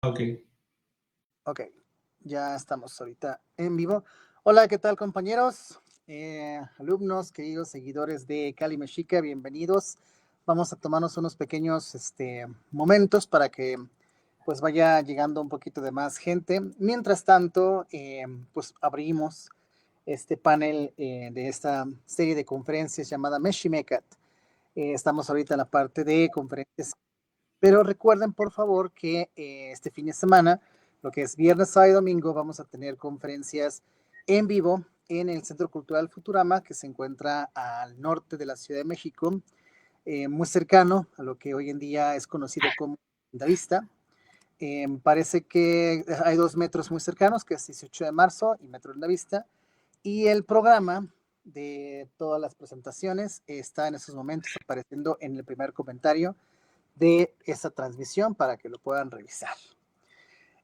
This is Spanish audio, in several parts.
Ok. Ok, ya estamos ahorita en vivo. Hola, ¿qué tal, compañeros? Alumnos, queridos seguidores de Cali Mexica, bienvenidos. Vamos a tomarnos unos pequeños momentos para que pues vaya llegando un poquito de más gente. Mientras tanto, pues abrimos este panel de esta serie de conferencias llamada Meximecat. Estamos ahorita en la parte de conferencias, pero recuerden, por favor, que este fin de semana, lo que es viernes, sábado y domingo, vamos a tener conferencias en vivo en el Centro Cultural Futurama, que se encuentra al norte de la Ciudad de México, muy cercano a lo que hoy en día es conocido como Lindavista. Parece que hay dos metros muy cercanos, que es 18 de marzo y Metro Lindavista. Y el programa de todas las presentaciones está en esos momentos apareciendo en el primer comentario de esta transmisión para que lo puedan revisar.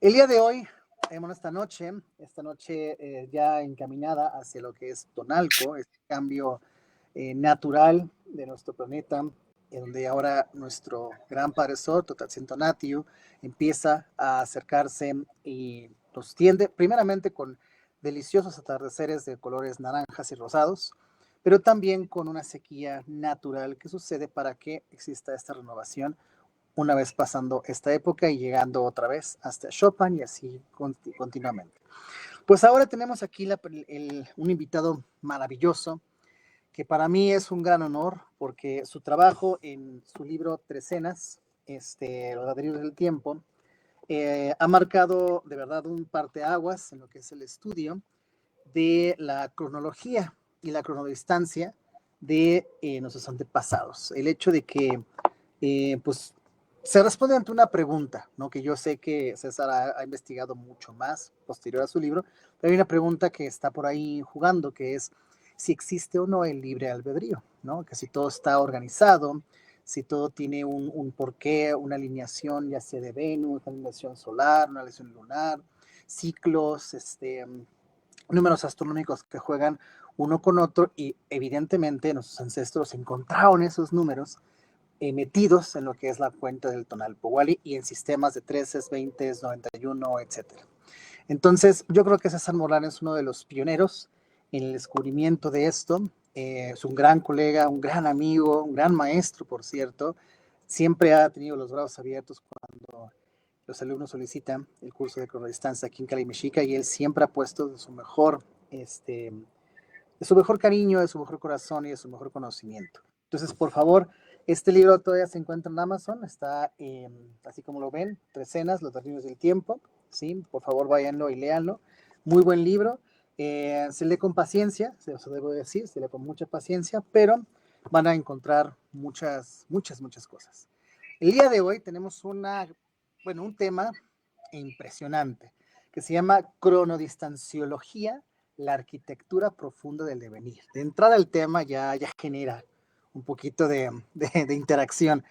El día de hoy, bueno, esta noche ya encaminada hacia lo que es Tonalco, este cambio natural de nuestro planeta, en donde ahora nuestro gran Padre Sol, Totatzintonatiuh, empieza a acercarse y nos tiende, primeramente con deliciosos atardeceres de colores naranjas y rosados, pero también con una sequía natural que sucede para que exista esta renovación una vez pasando esta época y llegando otra vez hasta Chopin y así continuamente. Pues ahora tenemos aquí un invitado maravilloso que para mí es un gran honor porque su trabajo en su libro Trecenas, Los ladrillos del tiempo, ha marcado de verdad un parteaguas en lo que es el estudio de la cronología y la cronodistancia de nuestros antepasados. El hecho de que pues se responde ante una pregunta, ¿no? Que yo sé que César ha investigado mucho más posterior a su libro, pero hay una pregunta que está por ahí jugando, que es si existe o no el libre albedrío, ¿no? Que si todo está organizado, si todo tiene un porqué, una alineación, ya sea de Venus, una alineación solar, una alineación lunar, ciclos, números astronómicos que juegan uno con otro y evidentemente nuestros ancestros encontraron esos números metidos en lo que es la cuenta del Tonalpohualli y en sistemas de 13, 20, 91, etcétera. Entonces, yo creo que César Morán es uno de los pioneros en el descubrimiento de esto. Es un gran colega, un gran amigo, un gran maestro, por cierto. Siempre ha tenido los brazos abiertos cuando los alumnos solicitan el curso de cronodistancia aquí en Cali Mexica y él siempre ha puesto de su mejor cariño, de su mejor corazón y de su mejor conocimiento. Entonces, por favor, este libro todavía se encuentra en Amazon, está así como lo ven, Trecenas, Los ladrillos del tiempo, ¿sí? Por favor, váyanlo y léanlo. Muy buen libro. Se lee con paciencia, se os debo decir, se lee con mucha paciencia, pero van a encontrar muchas cosas. El día de hoy tenemos un tema impresionante que se llama cronodistanciología, la arquitectura profunda del devenir. De entrada el tema ya genera un poquito de interacción,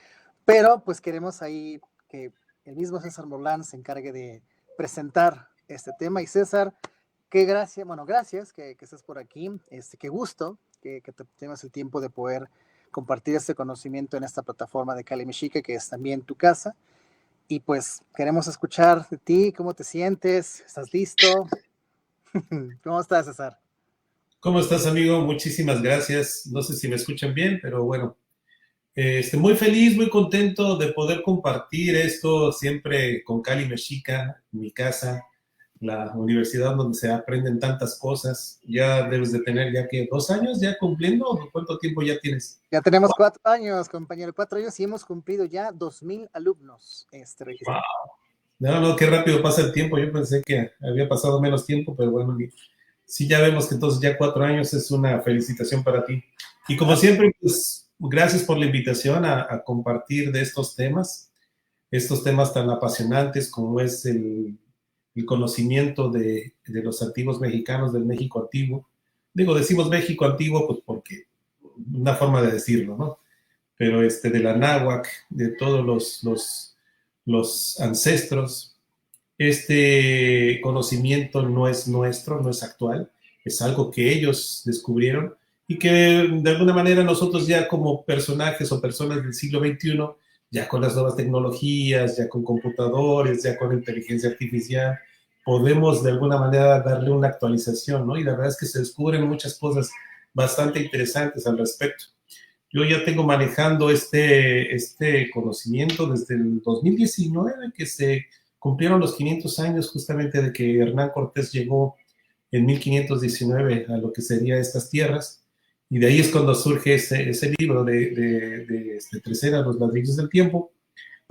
pero pues queremos ahí que el mismo César Morlán se encargue de presentar este tema. Y César, gracias que estés por aquí, qué gusto que te tengas el tiempo de poder compartir este conocimiento en esta plataforma de Cali Mexica, que es también tu casa. Y pues queremos escuchar de ti, cómo te sientes, ¿estás listo? ¿Cómo estás, César? ¿Cómo estás, amigo? Muchísimas gracias. No sé si me escuchan bien, pero bueno, muy feliz, muy contento de poder compartir esto siempre con Cali Mexica, mi casa, la universidad donde se aprenden tantas cosas. Ya debes de tener ya que 2 años ya cumpliendo. ¿Cuánto tiempo ya tienes? Ya tenemos 4 años, compañero, 4 años y hemos cumplido ya 2,000 alumnos Wow. registrados. No, qué rápido pasa el tiempo. Yo pensé que había pasado menos tiempo, pero bueno, sí, ya vemos que entonces ya 4 años es una felicitación para ti. Y como siempre, pues gracias por la invitación a compartir de estos temas tan apasionantes como es el conocimiento de los antiguos mexicanos, del México antiguo. Decimos México antiguo, pues porque una forma de decirlo, ¿no? Pero de la náhuatl, de todos los ancestros. Este conocimiento no es nuestro, no es actual, es algo que ellos descubrieron y que de alguna manera nosotros ya como personajes o personas del siglo XXI ya con las nuevas tecnologías, ya con computadores, ya con inteligencia artificial, podemos de alguna manera darle una actualización, ¿no? Y la verdad es que se descubren muchas cosas bastante interesantes al respecto. Yo ya tengo manejando este conocimiento desde el 2019, que se cumplieron los 500 años justamente de que Hernán Cortés llegó en 1519 a lo que serían estas tierras, y de ahí es cuando surge ese libro de Trecera, Los ladrillos del tiempo,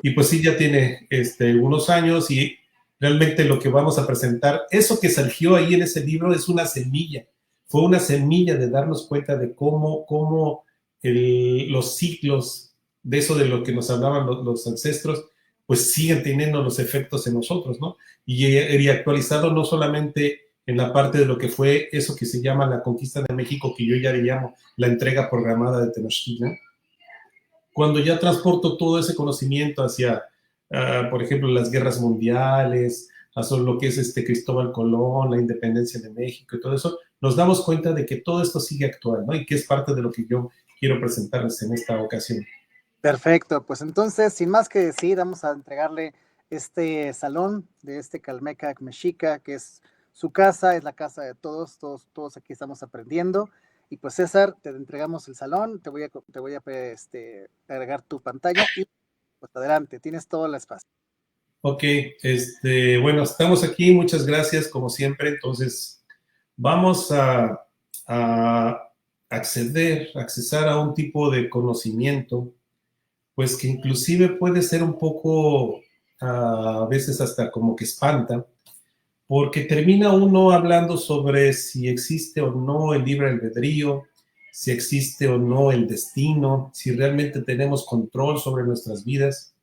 y pues sí, ya tiene unos años, y realmente lo que vamos a presentar, eso que surgió ahí en ese libro es una semilla, fue una semilla de darnos cuenta de cómo los ciclos de eso de lo que nos hablaban los ancestros, pues siguen teniendo los efectos en nosotros, ¿no? Y actualizado no solamente en la parte de lo que fue eso que se llama la conquista de México, que yo ya le llamo la entrega programada de Tenochtitlan, cuando ya transporto todo ese conocimiento hacia, por ejemplo, las guerras mundiales, hacia lo que es Cristóbal Colón, la independencia de México y todo eso, nos damos cuenta de que todo esto sigue actual, ¿no? Y que es parte de lo que yo quiero presentarles en esta ocasión. Perfecto, pues entonces, sin más que decir, vamos a entregarle este salón de este Calmecac Mexica, que es su casa, es la casa de todos, todos aquí estamos aprendiendo. Y pues César, te entregamos el salón, te voy a agregar tu pantalla y pues adelante, tienes todo el espacio. Ok, bueno, estamos aquí, muchas gracias como siempre, entonces vamos a accesar a un tipo de conocimiento, pues que inclusive puede ser un poco, a veces hasta como que espanta, porque termina uno hablando sobre si existe o no el libre albedrío, si existe o no el destino, si realmente tenemos control sobre nuestras vidas.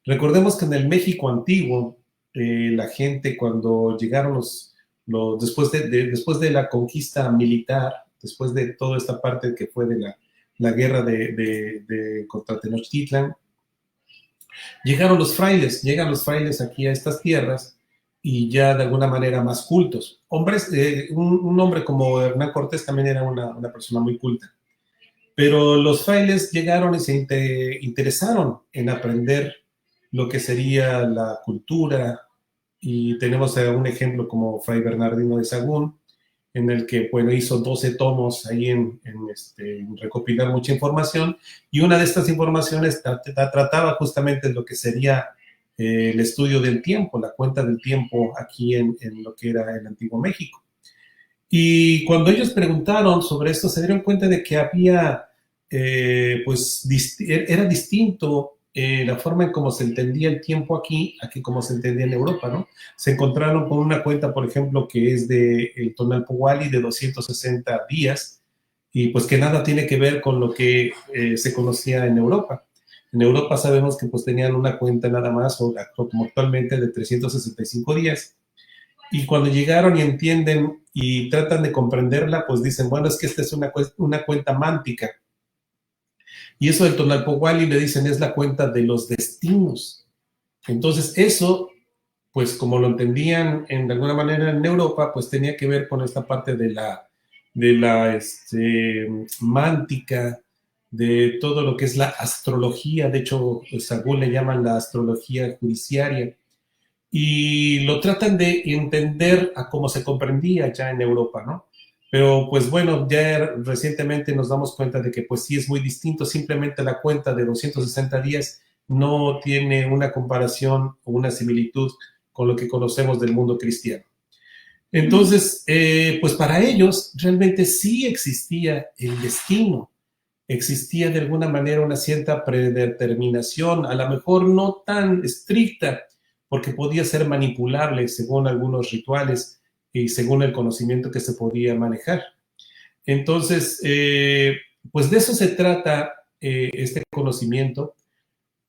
Recordemos que en el México antiguo, la gente cuando llegaron después de la conquista militar, después de toda esta parte que fue de la guerra contra Tenochtitlan, llegan los frailes aquí a estas tierras y ya de alguna manera más cultos. Hombres, un hombre como Hernán Cortés también era una persona muy culta, pero los frailes llegaron y se interesaron en aprender lo que sería la cultura, y tenemos un ejemplo como Fray Bernardino de Sahagún, en el que bueno, hizo 12 tomos ahí en recopilar mucha información, y una de estas informaciones trataba justamente de lo que sería el estudio del tiempo, la cuenta del tiempo aquí en lo que era el Antiguo México. Y cuando ellos preguntaron sobre esto, se dieron cuenta de que había, era distinto la forma en cómo se entendía el tiempo aquí a que como se entendía en Europa, ¿no? Se encontraron con una cuenta, por ejemplo, que es de el Tonalpohualli de 260 días, y pues que nada tiene que ver con lo que se conocía en Europa. En Europa sabemos que pues tenían una cuenta nada más, o como actualmente, de 365 días. Y cuando llegaron y entienden y tratan de comprenderla, pues dicen, bueno, es que esta es una cuenta mántica. Y eso del Tonalpohualli le dicen es la cuenta de los destinos. Entonces eso, pues como lo entendían de alguna manera en Europa, pues tenía que ver con esta parte de la mántica, de todo lo que es la astrología. De hecho, Sagún le llaman la astrología judiciaria, y lo tratan de entender a cómo se comprendía ya en Europa, ¿no? Pero pues bueno, ya recientemente nos damos cuenta de que pues sí es muy distinto, simplemente la cuenta de 260 días no tiene una comparación o una similitud con lo que conocemos del mundo cristiano. Entonces, pues para ellos realmente sí existía el destino, existía de alguna manera una cierta predeterminación, a lo mejor no tan estricta, porque podía ser manipulable según algunos rituales y según el conocimiento que se podía manejar. Entonces, pues de eso se trata este conocimiento,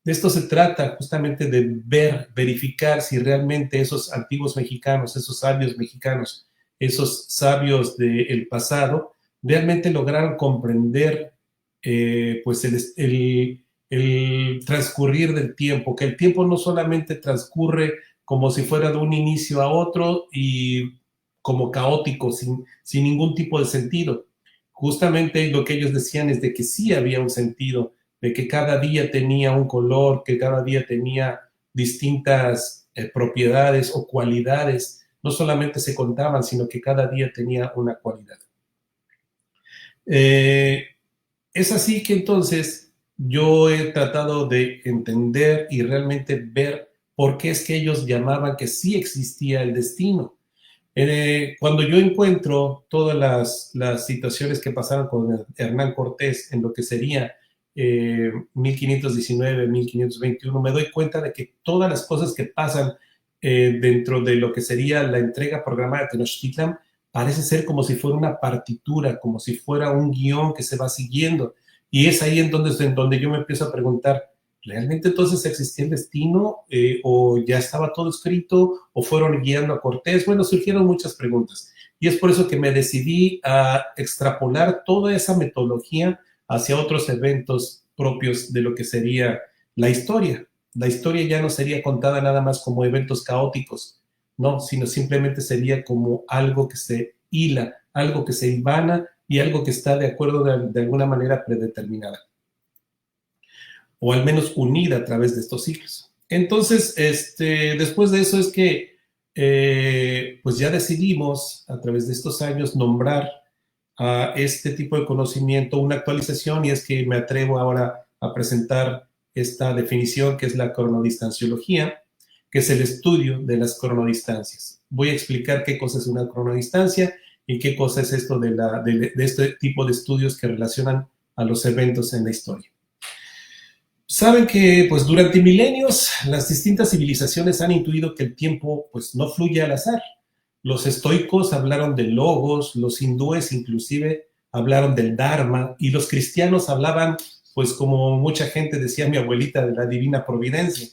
de esto se trata justamente de verificar si realmente esos antiguos mexicanos, esos sabios mexicanos, esos sabios del pasado, realmente lograron comprender pues el transcurrir del tiempo, que el tiempo no solamente transcurre como si fuera de un inicio a otro y como caótico, sin ningún tipo de sentido. Justamente lo que ellos decían es de que sí había un sentido de que cada día tenía un color, que cada día tenía distintas propiedades o cualidades, no solamente se contaban, sino que cada día tenía una cualidad. Es así que entonces yo he tratado de entender y realmente ver por qué es que ellos llamaban que sí existía el destino. Cuando yo encuentro todas las situaciones que pasaron con Hernán Cortés en lo que sería 1519, 1521, me doy cuenta de que todas las cosas que pasan dentro de lo que sería la entrega programada de Tenochtitlan parece ser como si fuera una partitura, como si fuera un guión que se va siguiendo. Y es ahí en donde yo me empiezo a preguntar, ¿realmente entonces existía el destino? ¿O ya estaba todo escrito? ¿O fueron guiando a Cortés? Bueno, surgieron muchas preguntas. Y es por eso que me decidí a extrapolar toda esa metodología hacia otros eventos propios de lo que sería la historia. La historia ya no sería contada nada más como eventos caóticos, no, sino simplemente sería como algo que se hila, algo que se hilvana y algo que está de acuerdo de alguna manera predeterminada, o al menos unida a través de estos ciclos. Entonces, después de eso es que pues ya decidimos a través de estos años nombrar a este tipo de conocimiento una actualización, y es que me atrevo ahora a presentar esta definición que es la cronodistanciología, que es el estudio de las cronodistancias. Voy a explicar qué cosa es una cronodistancia y qué cosa es esto de este tipo de estudios que relacionan a los eventos en la historia. Saben que pues durante milenios las distintas civilizaciones han intuido que el tiempo pues no fluye al azar. Los estoicos hablaron del logos, los hindúes inclusive hablaron del dharma, y los cristianos hablaban, pues como mucha gente decía mi abuelita, de la divina providencia.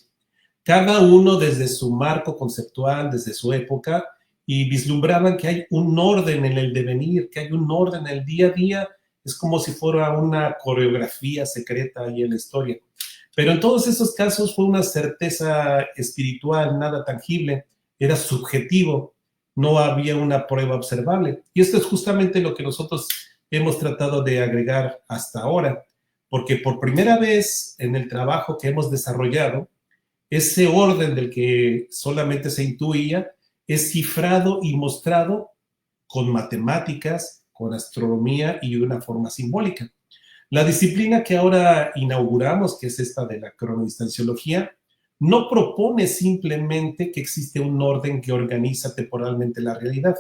Cada uno desde su marco conceptual, desde su época, y vislumbraban que hay un orden en el devenir, que hay un orden en el día a día. Es como si fuera una coreografía secreta ahí en la historia. Pero en todos esos casos fue una certeza espiritual, nada tangible, era subjetivo, no había una prueba observable. Y esto es justamente lo que nosotros hemos tratado de agregar hasta ahora, porque por primera vez en el trabajo que hemos desarrollado, ese orden del que solamente se intuía es cifrado y mostrado con matemáticas, con astronomía y de una forma simbólica. La disciplina que ahora inauguramos, que es esta de la cronodistanciología, no propone simplemente que existe un orden que organiza temporalmente la realidad,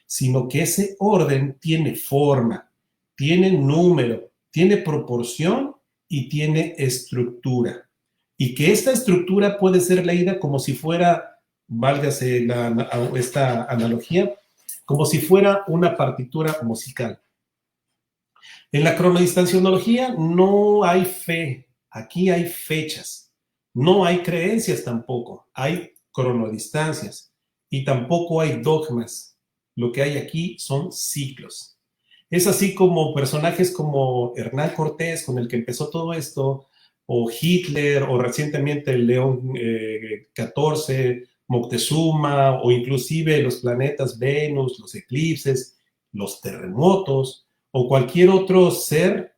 sino que ese orden tiene forma, tiene número, tiene proporción y tiene estructura. Y que esta estructura puede ser leída como si fuera, válgase esta analogía, como si fuera una partitura musical. En la cronodistancionología no hay fe, aquí hay fechas, no hay creencias tampoco, hay cronodistancias, y tampoco hay dogmas. Lo que hay aquí son ciclos. Es así como personajes como Hernán Cortés, con el que empezó todo esto, o Hitler, o recientemente el León XIV, Moctezuma, o inclusive los planetas Venus, los eclipses, los terremotos, o cualquier otro ser,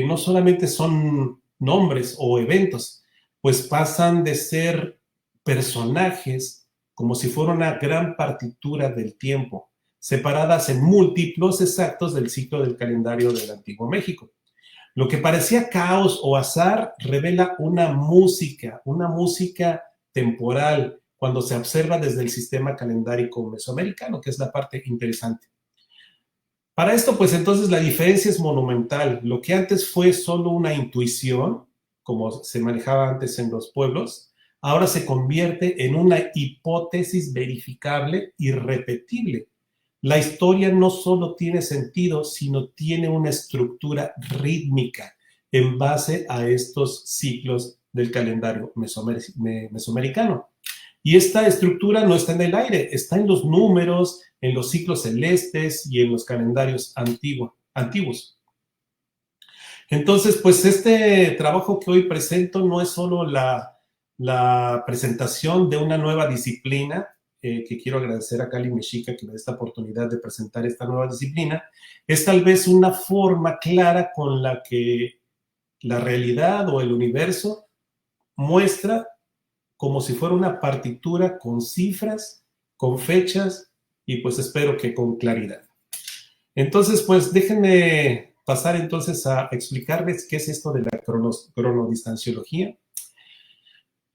no solamente son nombres o eventos, pues pasan de ser personajes como si fuera una gran partitura del tiempo, separadas en múltiplos exactos del ciclo del calendario del Antiguo México. Lo que parecía caos o azar revela una música temporal cuando se observa desde el sistema calendárico mesoamericano, que es la parte interesante. Para esto, pues entonces la diferencia es monumental. Lo que antes fue solo una intuición, como se manejaba antes en los pueblos, ahora se convierte en una hipótesis verificable y repetible. La historia no solo tiene sentido, sino tiene una estructura rítmica en base a estos ciclos del calendario mesoamericano. Y esta estructura no está en el aire, está en los números, en los ciclos celestes y en los calendarios antiguos. Entonces, pues este trabajo que hoy presento no es solo la presentación de una nueva disciplina, que quiero agradecer a Kali Mexica que me da esta oportunidad de presentar esta nueva disciplina, es tal vez una forma clara con la que la realidad o el universo muestra como si fuera una partitura con cifras, con fechas y pues espero que con claridad. Entonces, pues déjenme pasar entonces a explicarles qué es esto de la cronodistanciología.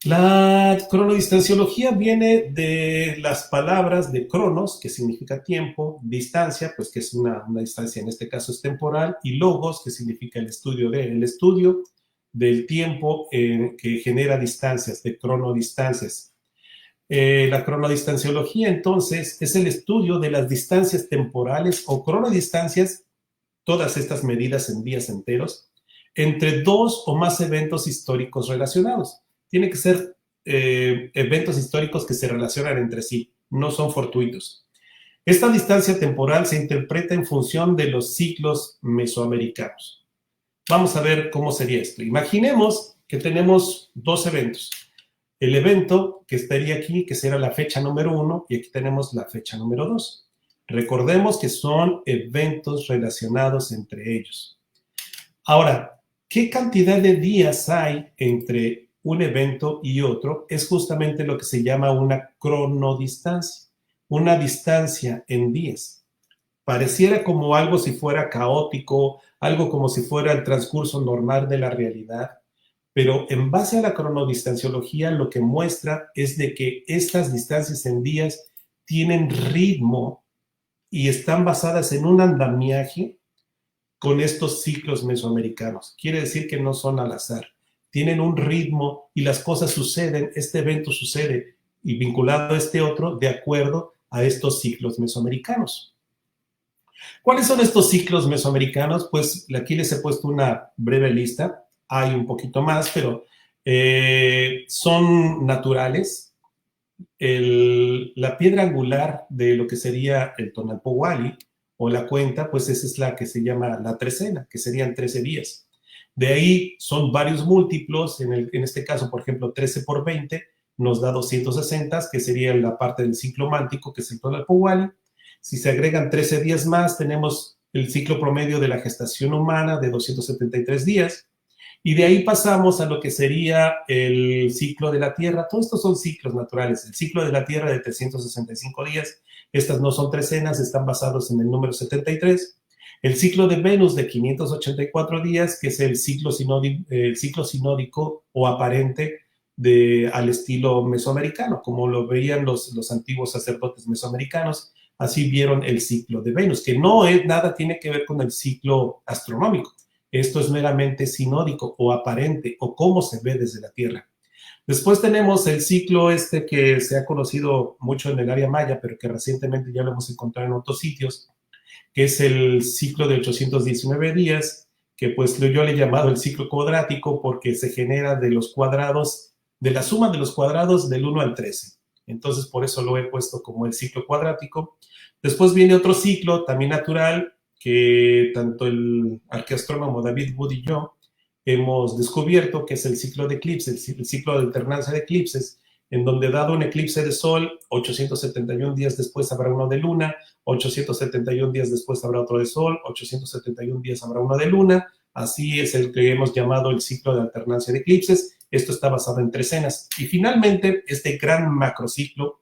La cronodistanciología viene de las palabras de cronos, que significa tiempo, distancia, pues que es una distancia, en este caso es temporal, y logos, que significa el estudio del tiempo que genera distancias, de cronodistancias. La cronodistanciología, entonces, es el estudio de las distancias temporales o cronodistancias, todas estas medidas en días enteros, entre dos o más eventos históricos relacionados. Tiene que ser eventos históricos que se relacionan entre sí, no son fortuitos. Esta distancia temporal se interpreta en función de los ciclos mesoamericanos. Vamos a ver cómo sería esto. Imaginemos que tenemos dos eventos. El evento que estaría aquí, que será la fecha número 1, y aquí tenemos la fecha número 2. Recordemos que son eventos relacionados entre ellos. Ahora, ¿qué cantidad de días hay entre un evento y otro? Es justamente lo que se llama una cronodistancia, una distancia en días. Pareciera como algo si fuera caótico, algo como si fuera el transcurso normal de la realidad, pero en base a la cronodistanciología lo que muestra es de que estas distancias en días tienen ritmo y están basadas en un andamiaje con estos ciclos mesoamericanos. Quiere decir que no son al azar, tienen un ritmo y las cosas suceden, este evento sucede y vinculado a este otro de acuerdo a estos ciclos mesoamericanos. ¿Cuáles son estos ciclos mesoamericanos? Pues aquí les he puesto una breve lista, hay un poquito más, pero son naturales. La piedra angular de lo que sería el Tonalpohualli o la cuenta, pues esa es la que se llama la trecena, que serían 13 días. De ahí son varios múltiplos, en este caso, por ejemplo, 13 por 20 nos da 260, que sería la parte del ciclo mántico, que es el Tonalpohualli. Si se agregan 13 días más, tenemos el ciclo promedio de la gestación humana de 273 días. Y de ahí pasamos a lo que sería el ciclo de la Tierra. Todos estos son ciclos naturales. El ciclo de la Tierra de 365 días. Estas no son trecenas, están basados en el número 73. El ciclo de Venus de 584 días, que es el ciclo sinódico o aparente al estilo mesoamericano, como lo veían los antiguos sacerdotes mesoamericanos. Así vieron el ciclo de Venus, que no es nada, tiene que ver con el ciclo astronómico. Esto es meramente sinódico o aparente o cómo se ve desde la Tierra. Después tenemos el ciclo que se ha conocido mucho en el área maya, pero que recientemente ya lo hemos encontrado en otros sitios, que es el ciclo de 819 días, que pues yo le he llamado el ciclo cuadrático porque se genera de los cuadrados, de la suma de los cuadrados del 1 al 13. Entonces por eso lo he puesto como el ciclo cuadrático. Después viene otro ciclo también natural, que tanto el arqueastrónomo David Wood y yo hemos descubierto, que es el ciclo de eclipses, el ciclo de alternancia de eclipses, en donde dado un eclipse de sol, 871 días después habrá uno de luna, 871 días después habrá otro de sol, 871 días habrá uno de luna. Así es el que hemos llamado el ciclo de alternancia de eclipses. Esto está basado en trecenas. Y finalmente, este gran macrociclo,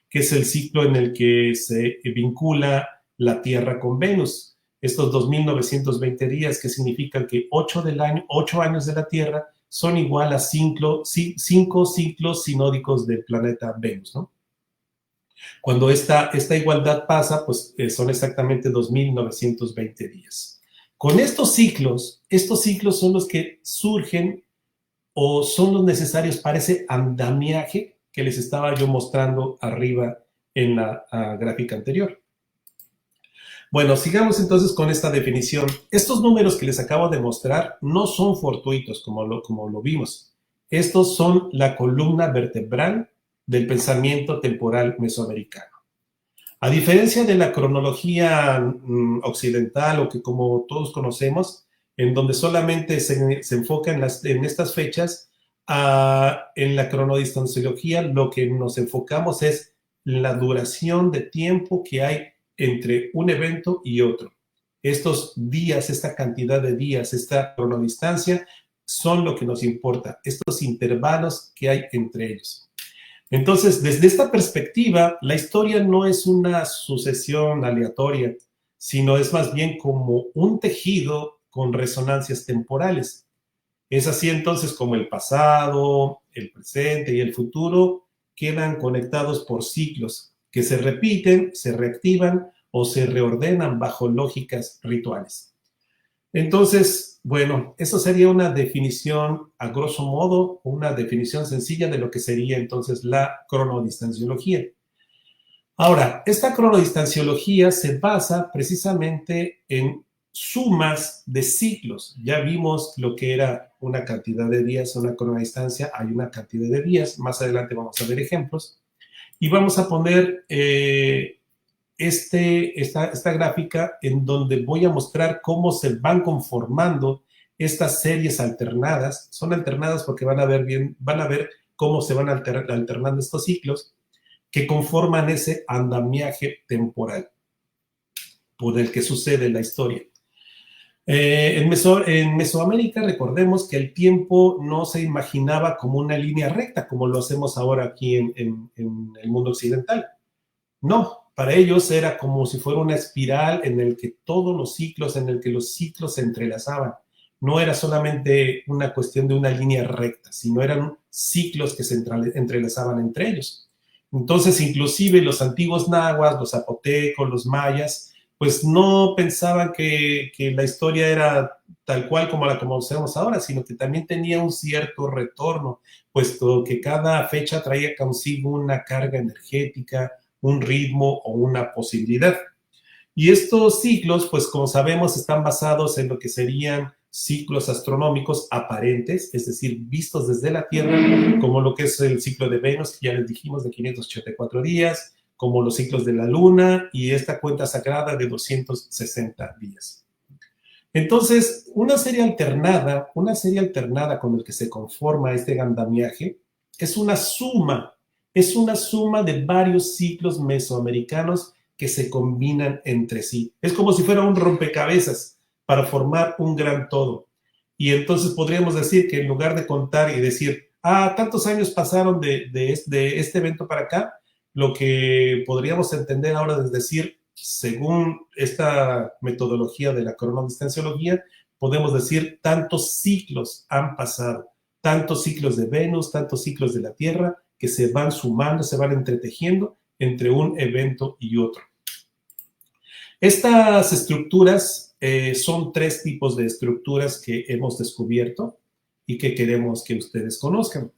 que es el ciclo en el que se vincula la Tierra con Venus. Estos 2.920 días, que significan que 8 años de la Tierra son igual a 5 ciclos sinódicos del planeta Venus, ¿no? Cuando esta igualdad pasa, pues son exactamente 2.920 días. Con estos ciclos son los que surgen o son los necesarios para ese andamiaje que les estaba yo mostrando arriba en la gráfica anterior. Bueno, sigamos entonces con esta definición. Estos números que les acabo de mostrar no son fortuitos, como lo vimos. Estos son la columna vertebral del pensamiento temporal mesoamericano. A diferencia de la cronología occidental, o que como todos conocemos, en donde solamente se enfoca en estas fechas, en la cronodistanciología lo que nos enfocamos es la duración de tiempo que hay entre un evento y otro. Estos días, esta cantidad de días, esta cronodistancia, son lo que nos importa, estos intervalos que hay entre ellos. Entonces, desde esta perspectiva, la historia no es una sucesión aleatoria, sino es más bien como un tejido con resonancias temporales. Es así entonces como el pasado, el presente y el futuro quedan conectados por ciclos que se repiten, se reactivan o se reordenan bajo lógicas rituales. Entonces, bueno, eso sería una definición a grosso modo, una definición sencilla de lo que sería entonces la cronodistanciología. Ahora, esta cronodistanciología se basa precisamente en sumas de ciclos. Ya vimos lo que era una cantidad de días, una cronodistancia, hay una cantidad de días. Más adelante vamos a ver ejemplos. Y vamos a poner esta gráfica en donde voy a mostrar cómo se van conformando estas series alternadas. Son alternadas porque van a ver cómo se van alternando estos ciclos que conforman ese andamiaje temporal por el que sucede la historia. En Mesoamérica, recordemos que el tiempo no se imaginaba como una línea recta, como lo hacemos ahora aquí en el mundo occidental. No, para ellos era como si fuera una espiral en el que los ciclos se entrelazaban. No era solamente una cuestión de una línea recta, sino eran ciclos que se entrelazaban entre ellos. Entonces, inclusive los antiguos nahuas, los zapotecos, los mayas, pues no pensaban que la historia era tal cual como la conocemos ahora, sino que también tenía un cierto retorno, puesto que cada fecha traía consigo una carga energética, un ritmo o una posibilidad. Y estos ciclos, pues como sabemos, están basados en lo que serían ciclos astronómicos aparentes, es decir, vistos desde la Tierra, como lo que es el ciclo de Venus, que ya les dijimos, de 584 días, como los ciclos de la Luna y esta cuenta sagrada de 260 días. Entonces, una serie alternada con el que se conforma este andamiaje es una suma de varios ciclos mesoamericanos que se combinan entre sí. Es como si fuera un rompecabezas para formar un gran todo. Y entonces podríamos decir que en lugar de contar y decir, tantos años pasaron de este evento para acá, lo que podríamos entender ahora es decir, según esta metodología de la cronodistanciología, podemos decir tantos ciclos han pasado, tantos ciclos de Venus, tantos ciclos de la Tierra, que se van sumando, se van entretejiendo entre un evento y otro. Estas estructuras son 3 tipos de estructuras que hemos descubierto y que queremos que ustedes conozcan.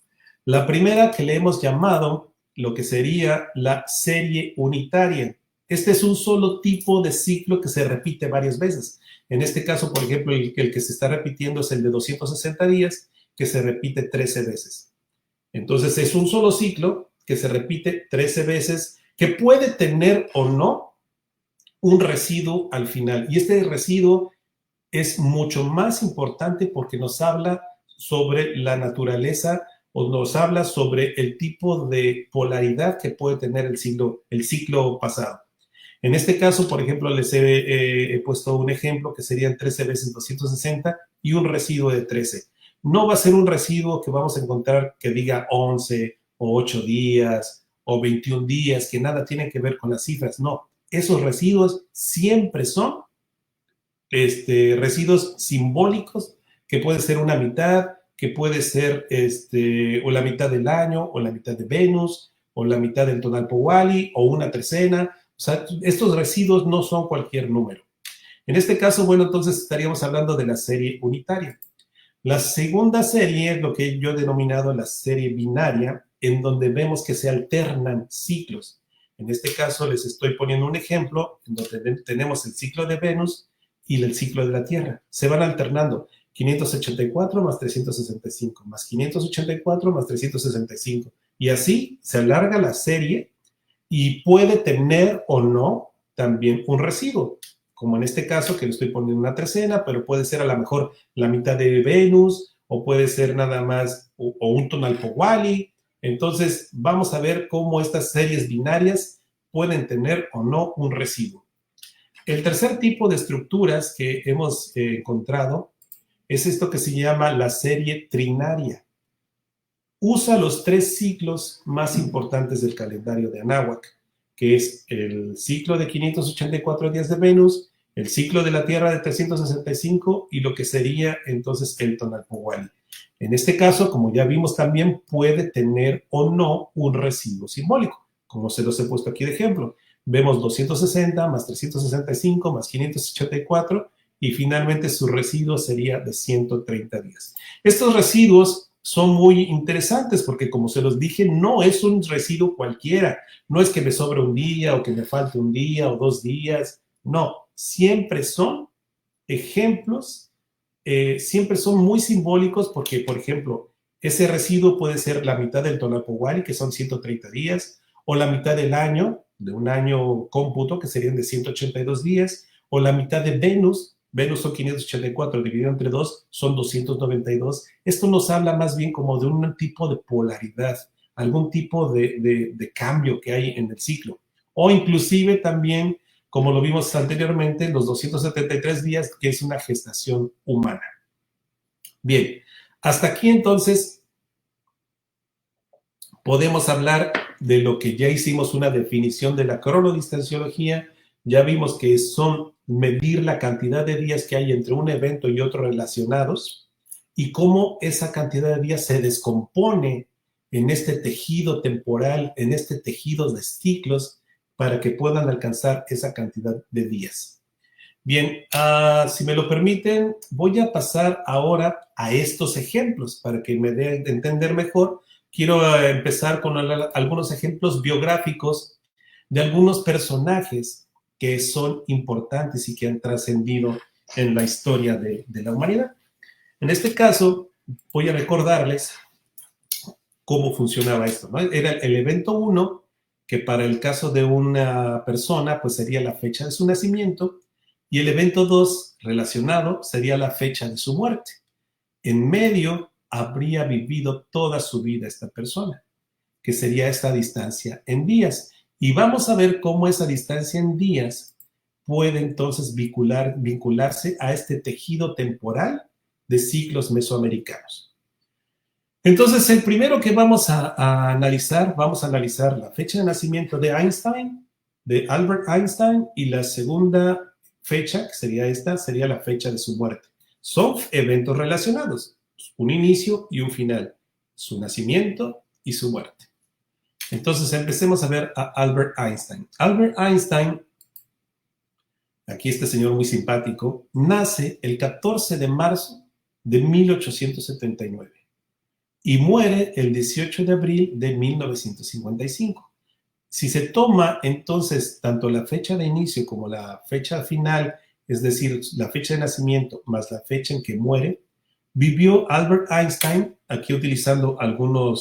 La primera que le hemos llamado lo que sería la serie unitaria. Este es un solo tipo de ciclo que se repite varias veces. En este caso, por ejemplo, el que se está repitiendo es el de 260 días, que se repite 13 veces. Entonces, es un solo ciclo que se repite 13 veces, que puede tener o no un residuo al final. Y este residuo es mucho más importante porque nos habla sobre la naturaleza o nos habla sobre el tipo de polaridad que puede tener el ciclo pasado. En este caso, por ejemplo, les he puesto un ejemplo que serían 13 veces 260 y un residuo de 13. No va a ser un residuo que vamos a encontrar que diga 11 o 8 días o 21 días, que nada tiene que ver con las cifras. No, esos residuos siempre son residuos simbólicos, que puede ser una mitad, que puede ser o la mitad del año, o la mitad de Venus, o la mitad del Tonalpo Wally, o una trecena. O sea, estos residuos no son cualquier número. En este caso, bueno, entonces estaríamos hablando de la serie unitaria. La segunda serie es lo que yo he denominado la serie binaria, en donde vemos que se alternan ciclos. En este caso les estoy poniendo un ejemplo en donde tenemos el ciclo de Venus y el ciclo de la Tierra. Se van alternando 584 más 365, más 584 más 365. Y así se alarga la serie y puede tener o no también un residuo, como en este caso que le estoy poniendo una trecena, pero puede ser a lo mejor la mitad de Venus, o puede ser nada más, o un Tonalpo Wally. Entonces, vamos a ver cómo estas series binarias pueden tener o no un residuo. El tercer tipo de estructuras que hemos encontrado es esto que se llama la serie trinaria. Usa los 3 ciclos más importantes del calendario de Anáhuac, que es el ciclo de 584 días de Venus, el ciclo de la Tierra de 365 y lo que sería entonces el Tonalpohualli. En este caso, como ya vimos también, puede tener o no un residuo simbólico, como se los he puesto aquí de ejemplo. Vemos 260 más 365 más 584 y finalmente su residuo sería de 130 días. Estos residuos son muy interesantes porque, como se los dije, no es un residuo cualquiera. No es que me sobre un día o que me falte un día o 2 días. No, siempre son ejemplos, siempre son muy simbólicos porque, por ejemplo, ese residuo puede ser la mitad del Tonalpohualli, que son 130 días, o la mitad del año, de un año cómputo, que serían de 182 días, o la mitad de Venus. Venus son 584, dividido entre 2, son 292. Esto nos habla más bien como de un tipo de polaridad, algún tipo de cambio que hay en el ciclo. O inclusive también, como lo vimos anteriormente, los 273 días, que es una gestación humana. Bien, hasta aquí entonces podemos hablar de lo que ya hicimos una definición de la cronodistanciología. Ya vimos que son medir la cantidad de días que hay entre un evento y otro relacionados y cómo esa cantidad de días se descompone en este tejido temporal, en este tejido de ciclos, para que puedan alcanzar esa cantidad de días. Bien, si me lo permiten, voy a pasar ahora a estos ejemplos para que me den de entender mejor. Quiero empezar con algunos ejemplos biográficos de algunos personajes que son importantes y que han trascendido en la historia de la humanidad. En este caso, voy a recordarles cómo funcionaba esto, ¿no? Era el evento 1, que para el caso de una persona, pues sería la fecha de su nacimiento, y el evento 2 relacionado sería la fecha de su muerte. En medio habría vivido toda su vida esta persona, que sería esta distancia en días. Y vamos a ver cómo esa distancia en días puede entonces vincularse a este tejido temporal de ciclos mesoamericanos. Entonces, el primero que vamos a analizar la fecha de nacimiento de Einstein, de Albert Einstein, y la segunda fecha, que sería esta, sería la fecha de su muerte. Son eventos relacionados, un inicio y un final, su nacimiento y su muerte. Entonces, empecemos a ver a Albert Einstein. Albert Einstein, aquí este señor muy simpático, nace el 14 de marzo de 1879 y muere el 18 de abril de 1955. Si se toma entonces tanto la fecha de inicio como la fecha final, es decir, la fecha de nacimiento más la fecha en que muere, vivió Albert Einstein, aquí utilizando algún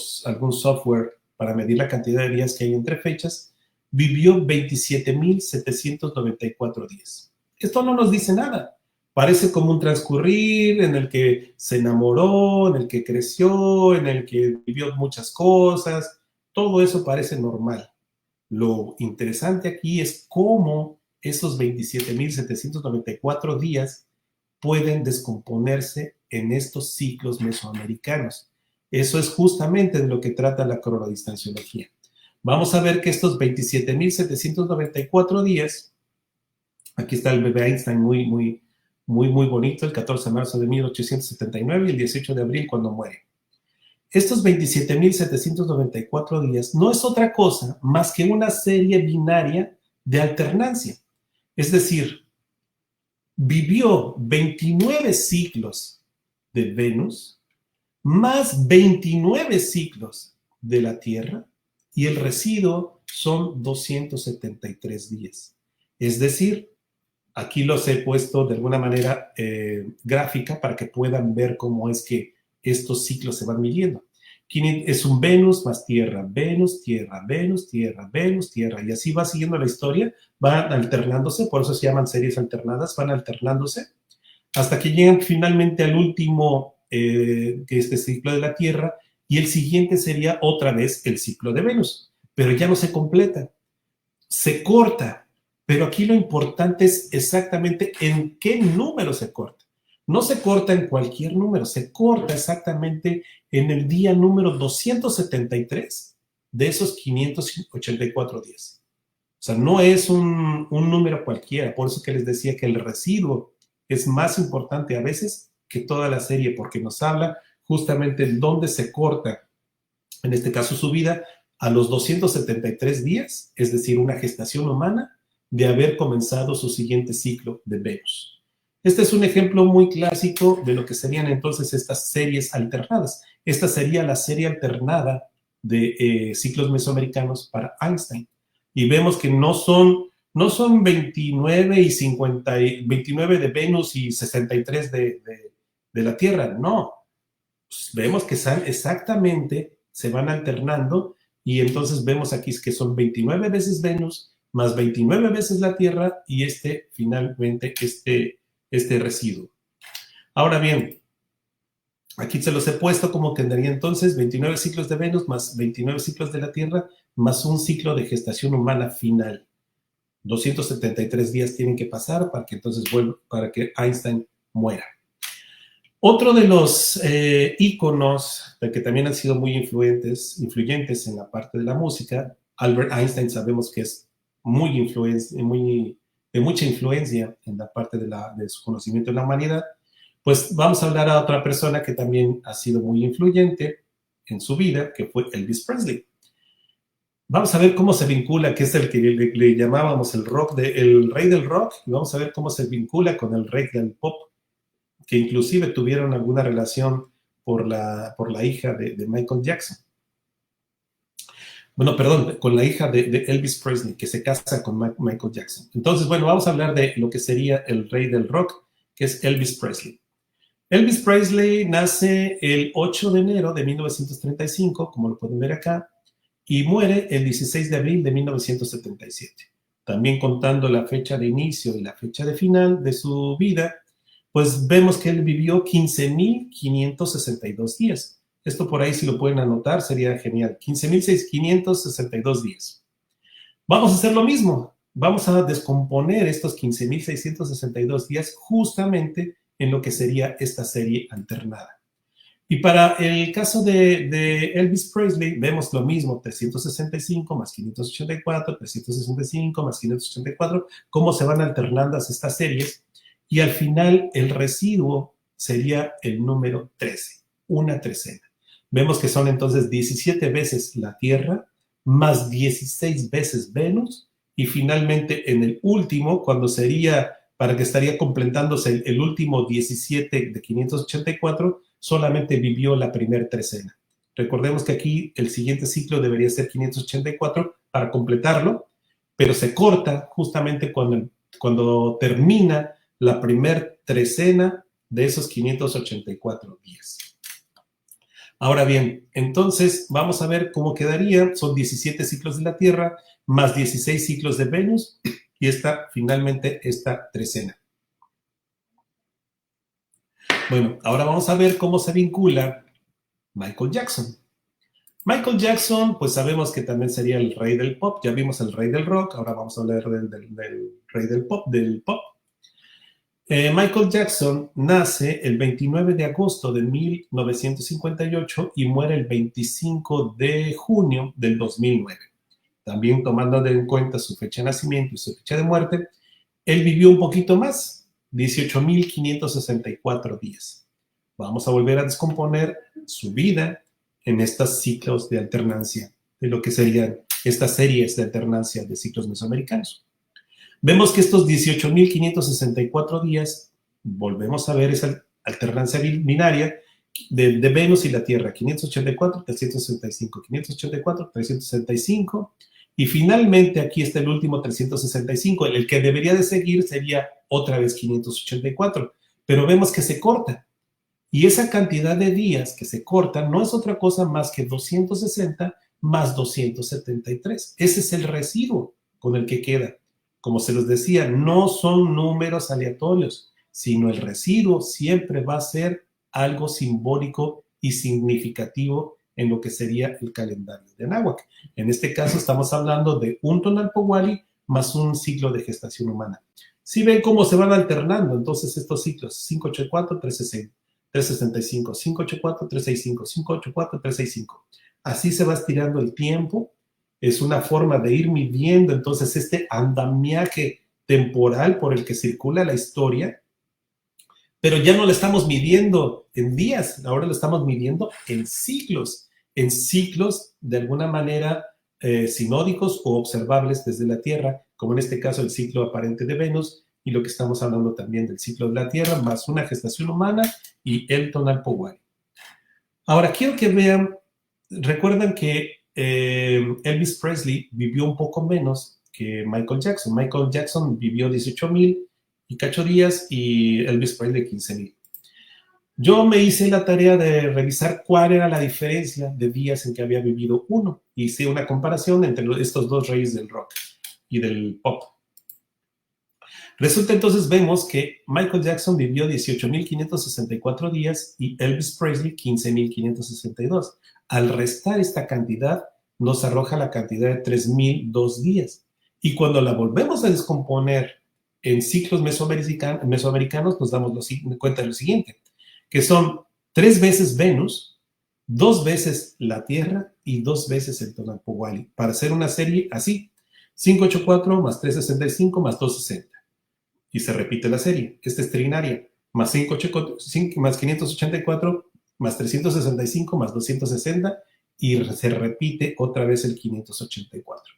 software para medir la cantidad de días que hay entre fechas, vivió 27.794 días. Esto no nos dice nada. Parece como un transcurrir en el que se enamoró, en el que creció, en el que vivió muchas cosas. Todo eso parece normal. Lo interesante aquí es cómo esos 27.794 días pueden descomponerse en estos ciclos mesoamericanos. Eso es justamente de lo que trata la cronodistanciología. Vamos a ver que estos 27.794 días, aquí está el bebé Einstein muy bonito, el 14 de marzo de 1879 y el 18 de abril cuando muere. Estos 27.794 días no es otra cosa más que una serie binaria de alternancia. Es decir, vivió 29 ciclos de Venus, más 29 ciclos de la Tierra, y el residuo son 273 días. Es decir, aquí los he puesto de alguna manera gráfica para que puedan ver cómo es que estos ciclos se van midiendo. Es un Venus más Tierra, Venus, Tierra, Venus, Tierra, Venus, Tierra, y así va siguiendo la historia, van alternándose, por eso se llaman series alternadas, van alternándose, hasta que llegan finalmente al último, que es este ciclo de la Tierra, y el siguiente sería otra vez el ciclo de Venus, pero ya no se completa, se corta, pero aquí lo importante es exactamente en qué número se corta, no se corta en cualquier número, se corta exactamente en el día número 273 de esos 584 días. O sea, no es un número cualquiera, por eso que les decía que el residuo es más importante a veces que toda la serie, porque nos habla justamente de dónde se corta, en este caso su vida, a los 273 días, es decir, una gestación humana, de haber comenzado su siguiente ciclo de Venus. Este es un ejemplo muy clásico de lo que serían entonces estas series alternadas. Esta sería la serie alternada de ciclos mesoamericanos para Einstein. Y vemos que no son 29 y 50, 29 de Venus y 63 de la Tierra, no. Pues vemos que exactamente se van alternando y entonces vemos aquí que son 29 veces Venus más 29 veces la Tierra y finalmente este residuo. Ahora bien, aquí se los he puesto como tendría entonces 29 ciclos de Venus más 29 ciclos de la Tierra más un ciclo de gestación humana final. 273 días tienen que pasar para que entonces para que Einstein muera. Otro de los íconos que también han sido muy influyentes en la parte de la música, Albert Einstein sabemos que es de mucha influencia en la parte de su conocimiento de la humanidad. Pues vamos a hablar a otra persona que también ha sido muy influyente en su vida, que fue Elvis Presley. Vamos a ver cómo se vincula, que es el que le llamábamos el rey del rock, y vamos a ver cómo se vincula con el rey del pop, que inclusive tuvieron alguna relación por la hija de Michael Jackson. Bueno, perdón, con la hija de Elvis Presley, que se casa con Michael Jackson. Entonces, bueno, vamos a hablar de lo que sería el rey del rock, que es Elvis Presley. Elvis Presley nace el 8 de enero de 1935, como lo pueden ver acá, y muere el 16 de abril de 1977. También contando la fecha de inicio y la fecha de final de su vida, pues vemos que él vivió 15.562 días. Esto por ahí, si lo pueden anotar, sería genial. 15.562 días. Vamos a hacer lo mismo. Vamos a descomponer estos 15.662 días justamente en lo que sería esta serie alternada. Y para el caso de Elvis Presley, vemos lo mismo, 365 más 584, 365 más 584, cómo se van alternando estas series. Y al final el residuo sería el número 13, una trecena. Vemos que son entonces 17 veces la Tierra, más 16 veces Venus, y finalmente en el último, cuando sería, para que estaría completándose el último 17 de 584, solamente vivió la primera trecena. Recordemos que aquí el siguiente ciclo debería ser 584 para completarlo, pero se corta justamente cuando termina la primer trecena de esos 584 días. Ahora bien, entonces vamos a ver cómo quedaría. Son 17 ciclos de la Tierra, más 16 ciclos de Venus, y finalmente esta trecena. Bueno, ahora vamos a ver cómo se vincula Michael Jackson. Michael Jackson, pues sabemos que también sería el rey del pop. Ya vimos el rey del rock, ahora vamos a hablar del rey del pop. Michael Jackson nace el 29 de agosto de 1958 y muere el 25 de junio del 2009. También tomando en cuenta su fecha de nacimiento y su fecha de muerte, él vivió un poquito más, 18.564 días. Vamos a volver a descomponer su vida en estos ciclos de alternancia, de lo que serían estas series de alternancia de ciclos mesoamericanos. Vemos que estos 18.564 días, volvemos a ver esa alternancia binaria de Venus y la Tierra, 584, 365, 584, 365, y finalmente aquí está el último 365, el que debería de seguir sería otra vez 584, pero vemos que se corta, y esa cantidad de días que se cortan no es otra cosa más que 260 más 273, ese es el residuo con el que queda. Como se los decía, no son números aleatorios, sino el residuo siempre va a ser algo simbólico y significativo en lo que sería el calendario de Anáhuac. En este caso estamos hablando de un Tonalpohualli más un ciclo de gestación humana. Si ven cómo se van alternando entonces estos ciclos, 584, 360, 365, 584, 365, 584, 365. Así se va estirando el tiempo. Es una forma de ir midiendo entonces este andamiaje temporal por el que circula la historia, pero ya no lo estamos midiendo en días, ahora lo estamos midiendo en ciclos de alguna manera sinódicos o observables desde la Tierra, como en este caso el ciclo aparente de Venus, y lo que estamos hablando también del ciclo de la Tierra, más una gestación humana y el tonal Powari. Ahora, quiero que vean, recuerdan que Elvis Presley vivió un poco menos que Michael Jackson. Michael Jackson vivió 18,000 y cacho días y Elvis Presley 15,000. Yo me hice la tarea de revisar cuál era la diferencia de días en que había vivido uno. Hice una comparación entre estos dos reyes del rock y del pop. Resulta entonces vemos que Michael Jackson vivió 18,564 días y Elvis Presley 15,562. Al restar esta cantidad, nos arroja la cantidad de 3,002 días. Y cuando la volvemos a descomponer en ciclos mesoamericanos, nos damos cuenta de lo siguiente, que son 3 veces Venus, 2 veces la Tierra y 2 veces el tonal Powari, para hacer una serie así, 584 más 365 más 260. Y se repite la serie. Esta es trinaria, más 584, más 365, más 260, y se repite otra vez el 584.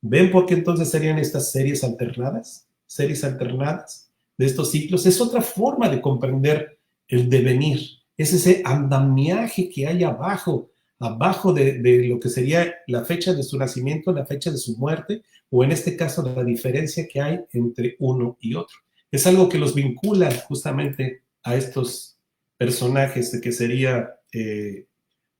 ¿Ven por qué entonces serían estas series alternadas? Series alternadas de estos ciclos. Es otra forma de comprender el devenir. Es ese andamiaje que hay abajo de lo que sería la fecha de su nacimiento, la fecha de su muerte, o en este caso la diferencia que hay entre uno y otro. Es algo que los vincula justamente a estos personajes de que sería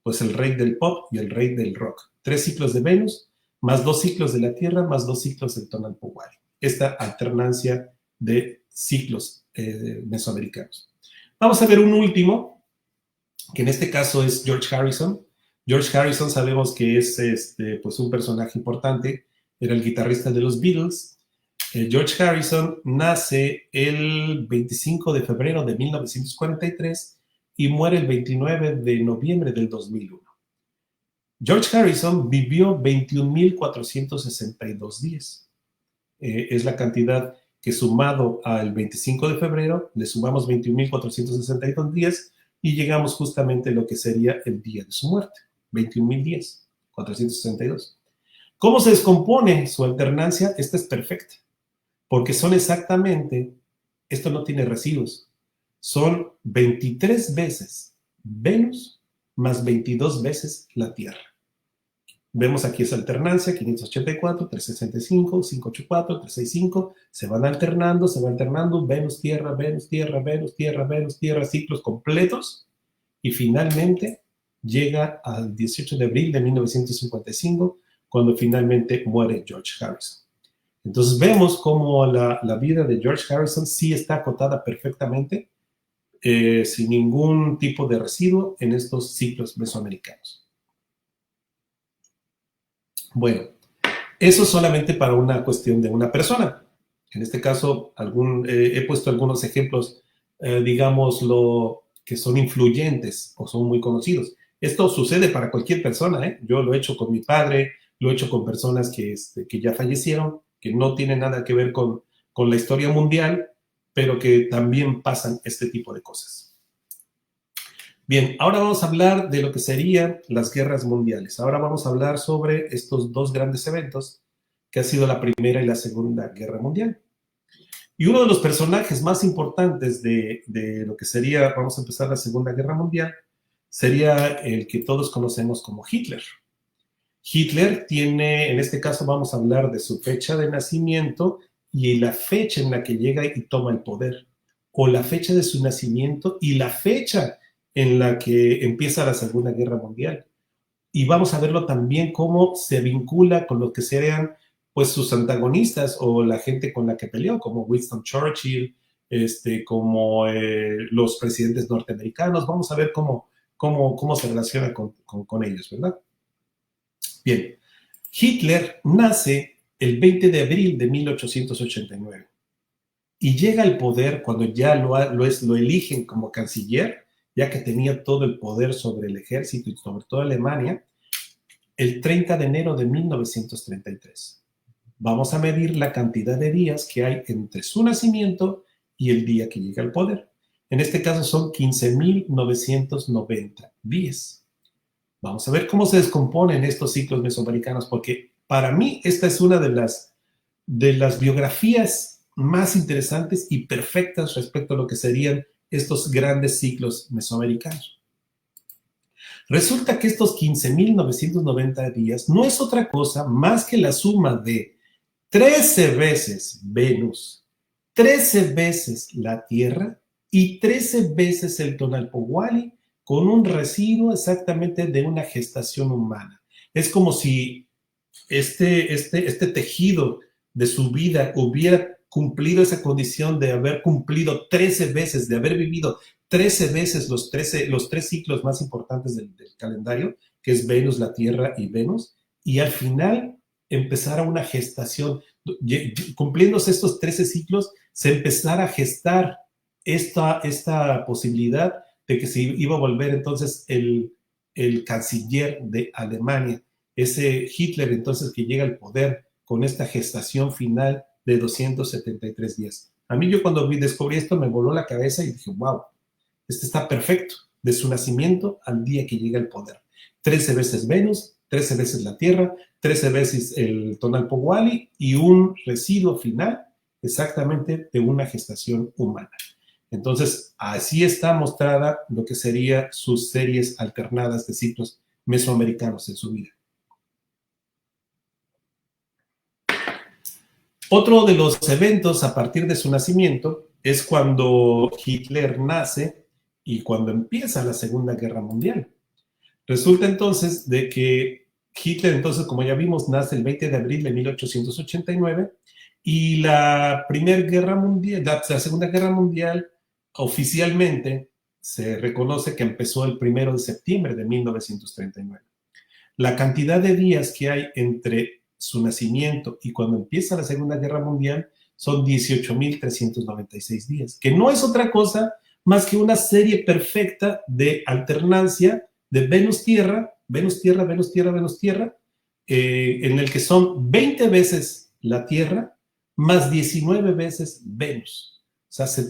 pues el rey del pop y el rey del rock. 3 ciclos de Venus, más 2 ciclos de la Tierra, más 2 ciclos del tonal Powari. Esta alternancia de ciclos mesoamericanos. Vamos a ver un último, que en este caso es George Harrison. George Harrison sabemos que es pues un personaje importante, era el guitarrista de los Beatles. George Harrison nace el 25 de febrero de 1943 y muere el 29 de noviembre del 2001. George Harrison vivió 21,462 días. Es la cantidad que sumado al 25 de febrero, le sumamos 21,462 días y llegamos justamente a lo que sería el día de su muerte, 21,000 días, 462. ¿Cómo se descompone su alternancia? Esta es perfecta, porque son exactamente, esto no tiene residuos, son 23 veces Venus más 22 veces la Tierra. Vemos aquí esa alternancia, 584, 365, 584, 365, se van alternando, Venus, Tierra, Venus, Tierra, Venus, Tierra, Venus, Tierra, ciclos completos, y finalmente llega al 18 de abril de 1955, cuando finalmente muere George Harrison. Entonces vemos cómo la vida de George Harrison sí está acotada perfectamente, sin ningún tipo de residuo en estos ciclos mesoamericanos. Bueno, eso solamente para una cuestión de una persona. En este caso, he puesto algunos ejemplos, digámoslo, que son influyentes o son muy conocidos. Esto sucede para cualquier persona, ¿eh? Yo lo he hecho con mi padre, lo he hecho con personas que ya fallecieron, que no tienen nada que ver con la historia mundial, pero que también pasan este tipo de cosas. Bien, ahora vamos a hablar de lo que serían las guerras mundiales. Ahora vamos a hablar sobre estos dos grandes eventos, que ha sido la Primera y la Segunda Guerra Mundial. Y uno de los personajes más importantes de lo que sería, vamos a empezar la Segunda Guerra Mundial, sería el que todos conocemos como Hitler. Hitler tiene, en este caso vamos a hablar de su fecha de nacimiento y la fecha en la que llega y toma el poder, o la fecha de su nacimiento y la fecha en la que empieza la Segunda Guerra Mundial. Y vamos a verlo también cómo se vincula con lo que serían pues sus antagonistas o la gente con la que peleó, como Winston Churchill, como los presidentes norteamericanos. Vamos a ver cómo se relaciona con ellos, ¿verdad? Bien, Hitler nace el 20 de abril de 1889. y llega al poder cuando ya lo eligen como canciller, ya que tenía todo el poder sobre el ejército y sobre toda Alemania, el 30 de enero de 1933. Vamos a medir la cantidad de días que hay entre su nacimiento y el día que llega al poder. En este caso son 15.990 días. Vamos a ver cómo se descomponen estos ciclos mesoamericanos, porque para mí esta es una de las biografías más interesantes y perfectas respecto a lo que serían estos grandes ciclos mesoamericanos. Resulta que estos 15.990 días no es otra cosa más que la suma de 13 veces Venus, 13 veces la Tierra y 13 veces el Tonalpohualli, con un residuo exactamente de una gestación humana. Es como si este tejido de su vida hubiera cumplido esa condición de haber cumplido 13 veces, de haber vivido 13 veces los tres ciclos más importantes del calendario, que es Venus, la Tierra y Venus, y al final empezara una gestación. Cumpliéndose estos 13 ciclos, se empezara a gestar esta posibilidad de que se iba a volver entonces el canciller de Alemania, ese Hitler entonces que llega al poder con esta gestación final de 273 días. A mí yo cuando descubrí esto me voló la cabeza y dije, wow, este está perfecto, de su nacimiento al día que llega al poder. 13 veces Venus, 13 veces la Tierra, 13 veces el Tonalpohualli y un residuo final exactamente de una gestación humana. Entonces, así está mostrada lo que serían sus series alternadas de ciclos mesoamericanos en su vida. Otro de los eventos a partir de su nacimiento es cuando Hitler nace y cuando empieza la Segunda Guerra Mundial. Resulta entonces de que Hitler, entonces, como ya vimos, nace el 20 de abril de 1889 y la Segunda Guerra Mundial oficialmente se reconoce que empezó el 1 de septiembre de 1939. La cantidad de días que hay entre su nacimiento y cuando empieza la Segunda Guerra Mundial son 18.396 días, que no es otra cosa más que una serie perfecta de alternancia de Venus-Tierra, Venus-Tierra, Venus-Tierra, Venus-Tierra, en el que son 20 veces la Tierra más 19 veces Venus. O sea, se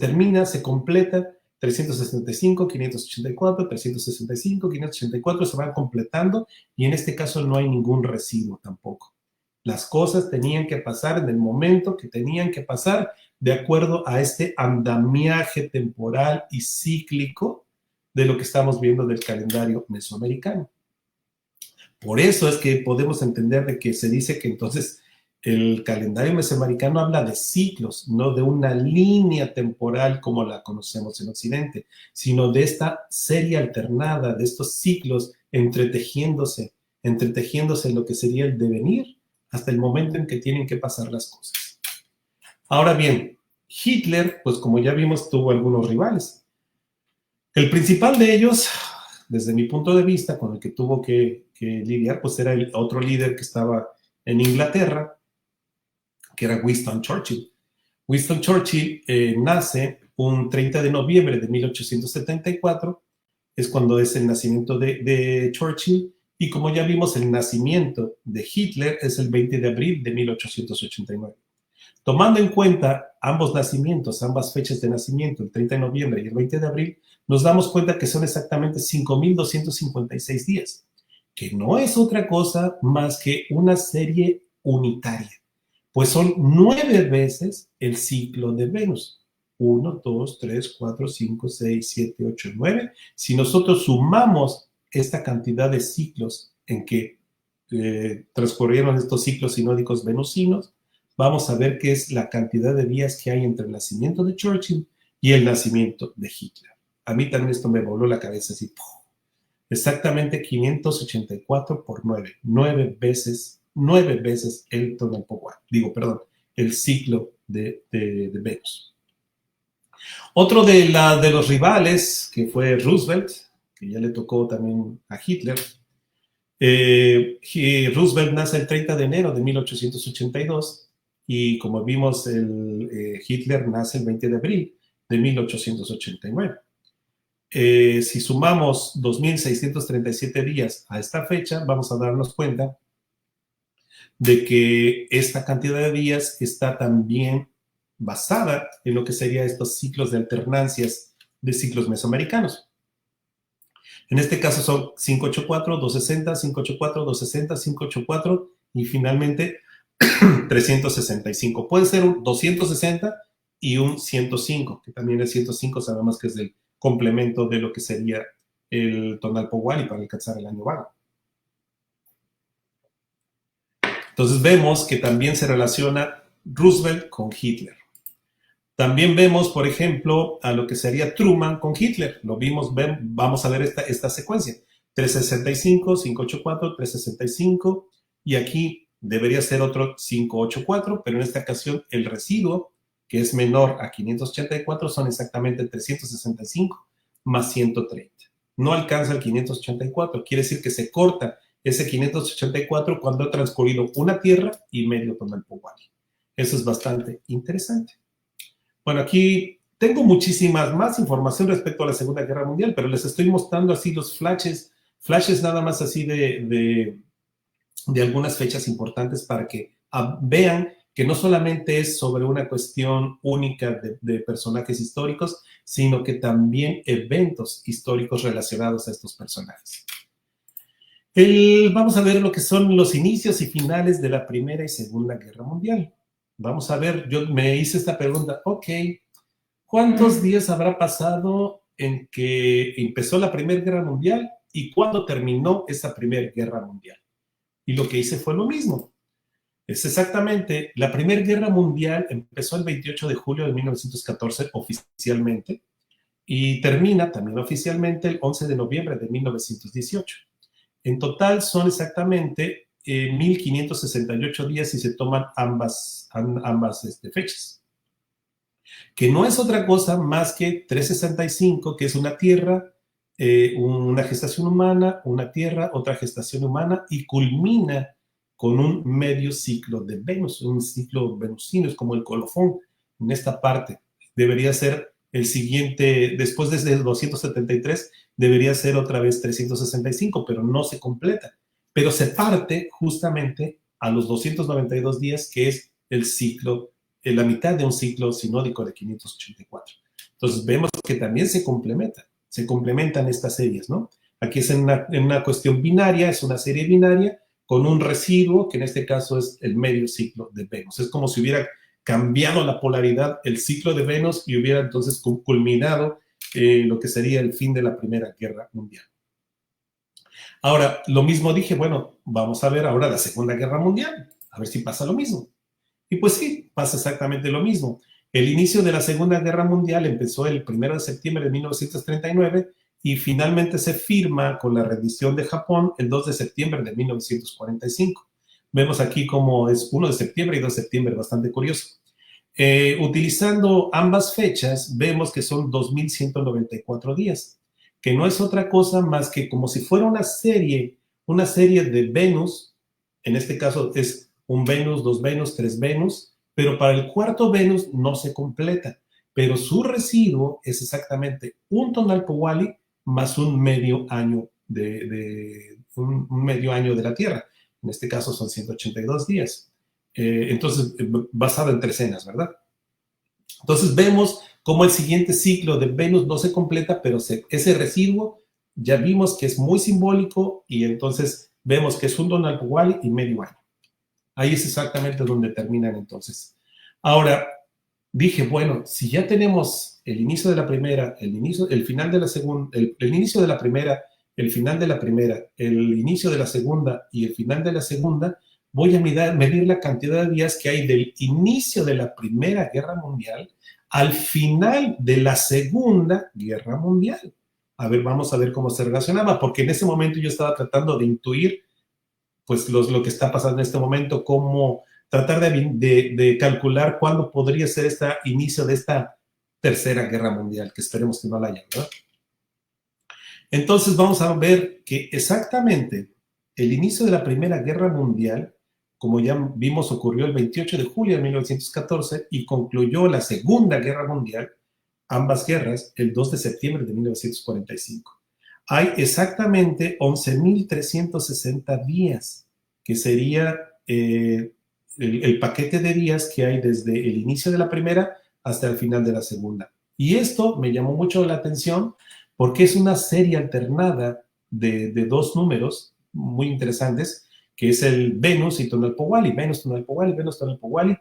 completa 365, 584, 365, 584, se van completando y en este caso no hay ningún residuo tampoco. Las cosas tenían que pasar en el momento que tenían que pasar de acuerdo a este andamiaje temporal y cíclico de lo que estamos viendo del calendario mesoamericano. Por eso es que podemos entender de que se dice que entonces el calendario mesoamericano habla de ciclos, no de una línea temporal como la conocemos en Occidente, sino de esta serie alternada, de estos ciclos entretejiéndose en lo que sería el devenir hasta el momento en que tienen que pasar las cosas. Ahora bien, Hitler, pues como ya vimos, tuvo algunos rivales. El principal de ellos, desde mi punto de vista, con el que tuvo que lidiar, pues era el otro líder que estaba en Inglaterra, que era Winston Churchill. Winston Churchill nace un 30 de noviembre de 1874, es cuando es el nacimiento de Churchill, y como ya vimos, el nacimiento de Hitler es el 20 de abril de 1889. Tomando en cuenta ambos nacimientos, ambas fechas de nacimiento, el 30 de noviembre y el 20 de abril, nos damos cuenta que son exactamente 5.256 días, que no es otra cosa más que una serie unitaria, pues son 9 veces el ciclo de Venus. 1, 2, 3, 4, 5, 6, 7, 8, 9. Si nosotros sumamos esta cantidad de ciclos en que transcurrieron estos ciclos sinódicos venusinos, vamos a ver qué es la cantidad de días que hay entre el nacimiento de Churchill y el nacimiento de Hitler. A mí también esto me voló la cabeza así. Exactamente 584 por 9. 9 veces el Tonalpohualli. El ciclo de Venus. Otro de los rivales, que fue Roosevelt, que ya le tocó también a Hitler. Roosevelt nace el 30 de enero de 1882 y como vimos, Hitler nace el 20 de abril de 1889. Si sumamos 2.637 días a esta fecha, vamos a darnos cuenta de que esta cantidad de días está también basada en lo que serían estos ciclos de alternancias de ciclos mesoamericanos. En este caso son 584, 260, 584, 260, 584 y finalmente 365. Puede ser un 260 y un 105, que también el 105 sabemos que es el complemento de lo que sería el tonal Powali para alcanzar el año vago. Entonces vemos que también se relaciona Roosevelt con Hitler. También vemos, por ejemplo, a lo que sería Truman con Hitler. Lo vimos, vamos a ver esta secuencia. 365, 584, 365 y aquí debería ser otro 584, pero en esta ocasión el residuo, que es menor a 584, son exactamente 365 más 130. No alcanza el 584, quiere decir que se corta ese 584 cuando ha transcurrido una tierra y medio tonal Powali. Eso es bastante interesante. Bueno, aquí tengo muchísimas más información respecto a la Segunda Guerra Mundial, pero les estoy mostrando así los flashes nada más así de algunas fechas importantes para que vean que no solamente es sobre una cuestión única de personajes históricos, sino que también eventos históricos relacionados a estos personajes. Vamos a ver lo que son los inicios y finales de la Primera y Segunda Guerra Mundial. Vamos a ver, yo me hice esta pregunta, ok, ¿cuántos días habrá pasado en que empezó la Primera Guerra Mundial y cuándo terminó esa Primera Guerra Mundial? Y lo que hice fue lo mismo. Es exactamente, la Primera Guerra Mundial empezó el 28 de julio de 1914 oficialmente y termina también oficialmente el 11 de noviembre de 1918. En total son exactamente 1.568 días si se toman ambas fechas, que no es otra cosa más que 365, que es una tierra, una gestación humana, una tierra, otra gestación humana, y culmina con un medio ciclo de Venus, un ciclo venusino, es como el colofón en esta parte. Debería ser el siguiente, después de 273, debería ser otra vez 365, pero no se completa. Pero se parte justamente a los 292 días, que es el ciclo, la mitad de un ciclo sinódico de 584. Entonces vemos que también se complementan estas series, ¿no? Aquí es en una cuestión binaria, es una serie binaria con un residuo, que en este caso es el medio ciclo de Venus. Es como si hubiera cambiado la polaridad, el ciclo de Venus, y hubiera entonces culminado lo que sería el fin de la Primera Guerra Mundial. Ahora, lo mismo dije, bueno, vamos a ver ahora la Segunda Guerra Mundial, a ver si pasa lo mismo. Y pues sí, pasa exactamente lo mismo. El inicio de la Segunda Guerra Mundial empezó el 1 de septiembre de 1939 y finalmente se firma con la rendición de Japón el 2 de septiembre de 1945. Vemos aquí como es 1 de septiembre y 2 de septiembre, bastante curioso. Utilizando ambas fechas, vemos que son 2.194 días, que no es otra cosa más que como si fuera una serie de Venus, en este caso es un Venus, 2 Venus, 3 Venus, pero para el cuarto Venus no se completa, pero su residuo es exactamente un tonal Powali más un medio año un medio año de la Tierra. En este caso son 182 días. Entonces, basado en trecenas, ¿verdad? Entonces vemos cómo el siguiente ciclo de Venus no se completa, pero ese residuo ya vimos que es muy simbólico y entonces vemos que es un tonal Powali y medio año. Ahí es exactamente donde terminan entonces. Ahora, dije, bueno, si ya tenemos el inicio de la primera, el final de la segunda, el inicio de la primera, el final de la primera, el inicio de la segunda y el final de la segunda, voy a medir la cantidad de días que hay del inicio de la Primera Guerra Mundial al final de la Segunda Guerra Mundial. A ver, vamos a ver cómo se relacionaba, porque en ese momento yo estaba tratando de intuir pues lo que está pasando en este momento, cómo tratar de calcular cuándo podría ser este inicio de esta Tercera Guerra Mundial, que esperemos que no la haya, ¿verdad? Entonces vamos a ver que exactamente el inicio de la Primera Guerra Mundial como ya vimos, ocurrió el 28 de julio de 1914 y concluyó la Segunda Guerra Mundial, ambas guerras, el 2 de septiembre de 1945. Hay exactamente 11.360 días, que sería el paquete de días que hay desde el inicio de la primera hasta el final de la segunda. Y esto me llamó mucho la atención porque es una serie alternada de dos números muy interesantes, que es el Venus y Tonalpowali, Venus, Tonalpowali, Venus, Tonalpowali,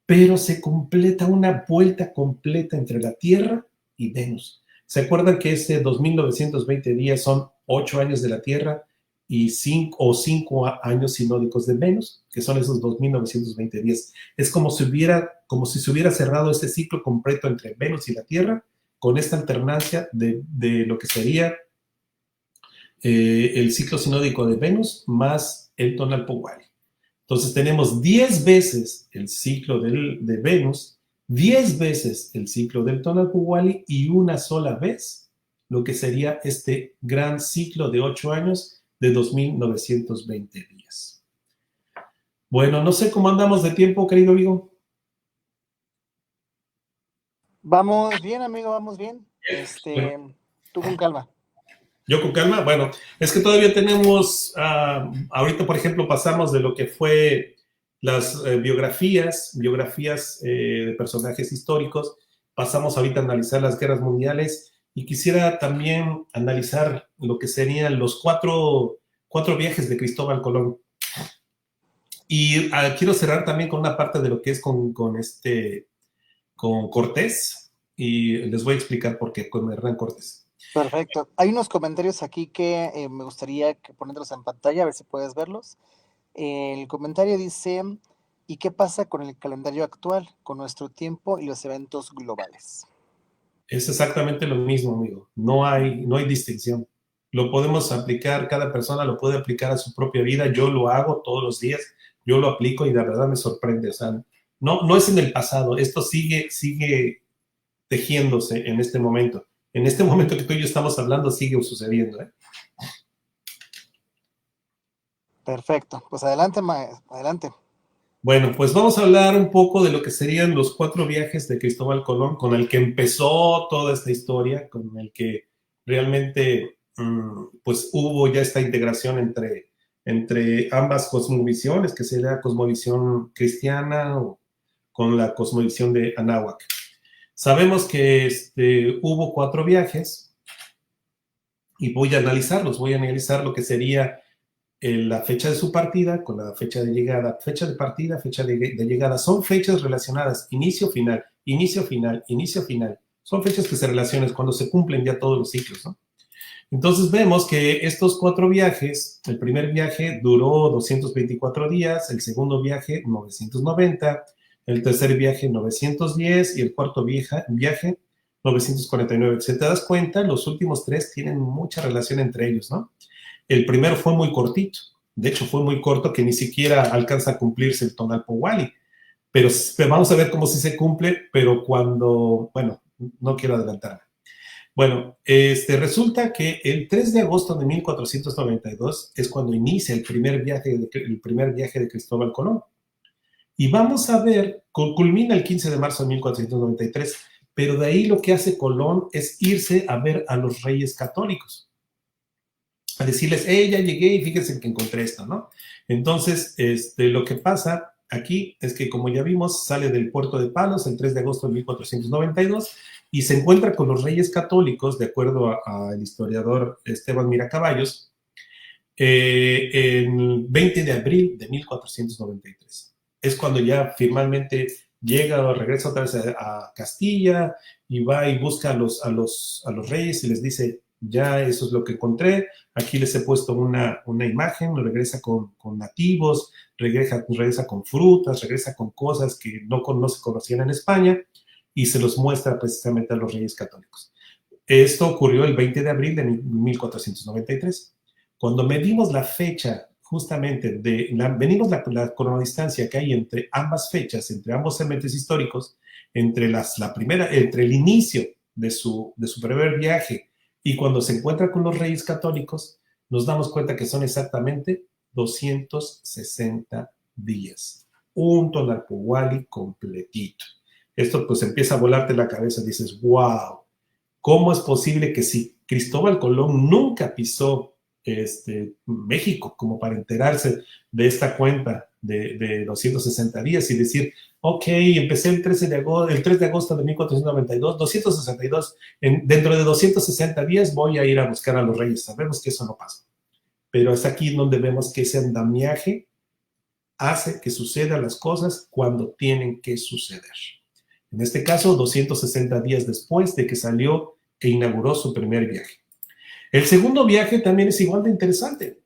pero se completa una vuelta completa entre la Tierra y Venus. ¿Se acuerdan que ese 2.920 días son 8 años de la Tierra y 5 años sinódicos de Venus, que son esos 2.920 días? Es como si se hubiera cerrado este ciclo completo entre Venus y la Tierra con esta alternancia de lo que sería el ciclo sinódico de Venus más el Tonalpowali. Entonces tenemos 10 veces el ciclo de Venus, 10 veces el ciclo del Tonalpowali y una sola vez lo que sería este gran ciclo de 8 años de 2.920 días. Bueno, no sé cómo andamos de tiempo, querido amigo. Vamos bien, amigo, vamos bien. Tú con calma. Yo con calma, bueno, es que todavía tenemos, ahorita por ejemplo pasamos de lo que fue las biografías de personajes históricos, pasamos ahorita a analizar las guerras mundiales y quisiera también analizar lo que serían los cuatro viajes de Cristóbal Colón. Y quiero cerrar también con una parte de lo que es con Cortés, y les voy a explicar por qué con Hernán Cortés. Perfecto. Hay unos comentarios aquí que me gustaría ponerlos en pantalla, a ver si puedes verlos. El comentario dice, ¿y qué pasa con el calendario actual, con nuestro tiempo y los eventos globales? Es exactamente lo mismo, amigo. No hay distinción. Lo podemos aplicar, cada persona lo puede aplicar a su propia vida. Yo lo hago todos los días, yo lo aplico y la verdad me sorprende. O sea, no es en el pasado, esto sigue tejiéndose en este momento. En este momento que tú y yo estamos hablando sigue sucediendo, ¿eh? Perfecto. Pues adelante, adelante. Bueno, pues vamos a hablar un poco de lo que serían los 4 viajes de Cristóbal Colón, con el que empezó toda esta historia, con el que realmente pues hubo ya esta integración entre ambas cosmovisiones, que sería la cosmovisión cristiana o con la cosmovisión de Anáhuac. Sabemos que hubo 4 viajes y voy a analizar lo que sería la fecha de su partida con la fecha de llegada, fecha de partida, fecha de llegada. Son fechas relacionadas, inicio, final, inicio, final, inicio, final. Son fechas que se relacionan cuando se cumplen ya todos los ciclos, ¿no? Entonces vemos que estos 4 viajes, el primer viaje duró 224 días, el segundo viaje 990, el tercer viaje 910 y el cuarto viaje 949. Si te das cuenta, los últimos 3 tienen mucha relación entre ellos, ¿no? El primero fue muy cortito, de hecho fue muy corto que ni siquiera alcanza a cumplirse el Tonalpowali, pero vamos a ver cómo sí se cumple, pero cuando, bueno, no quiero adelantarme. Bueno, resulta que el 3 de agosto de 1492 es cuando inicia el primer viaje de Cristóbal Colón. Y vamos a ver, culmina el 15 de marzo de 1493, pero de ahí lo que hace Colón es irse a ver a los reyes católicos, a decirles, ya llegué y fíjense que encontré esto, ¿no? Entonces, lo que pasa aquí es que, como ya vimos, sale del puerto de Palos el 3 de agosto de 1492 y se encuentra con los reyes católicos, de acuerdo al historiador Esteban Miracaballos, el 20 de abril de 1493. Es cuando ya finalmente llega o regresa otra vez a Castilla y va y busca a los reyes y les dice, ya eso es lo que encontré, aquí les he puesto una imagen, regresa con nativos, regresa con frutas, regresa con cosas que no se conocían en España y se los muestra precisamente a los reyes católicos. Esto ocurrió el 20 de abril de 1493. Cuando medimos la fecha, justamente, venimos la cronodistancia que hay entre ambas fechas, entre ambos eventos históricos, entre el inicio de su primer viaje y cuando se encuentra con los reyes católicos, nos damos cuenta que son exactamente 260 días. Un Tonalpohualli completito. Esto pues empieza a volarte la cabeza, dices, wow, ¿cómo es posible que si Cristóbal Colón nunca pisó México como para enterarse de esta cuenta de 260 días y decir, ok, empecé el 3 de agosto de 1492, 262, dentro de 260 días voy a ir a buscar a los reyes? Sabemos que eso no pasa, pero es aquí donde vemos que ese andamiaje hace que sucedan las cosas cuando tienen que suceder. En este caso, 260 días después de que salió e inauguró su primer viaje. El segundo viaje también es igual de interesante.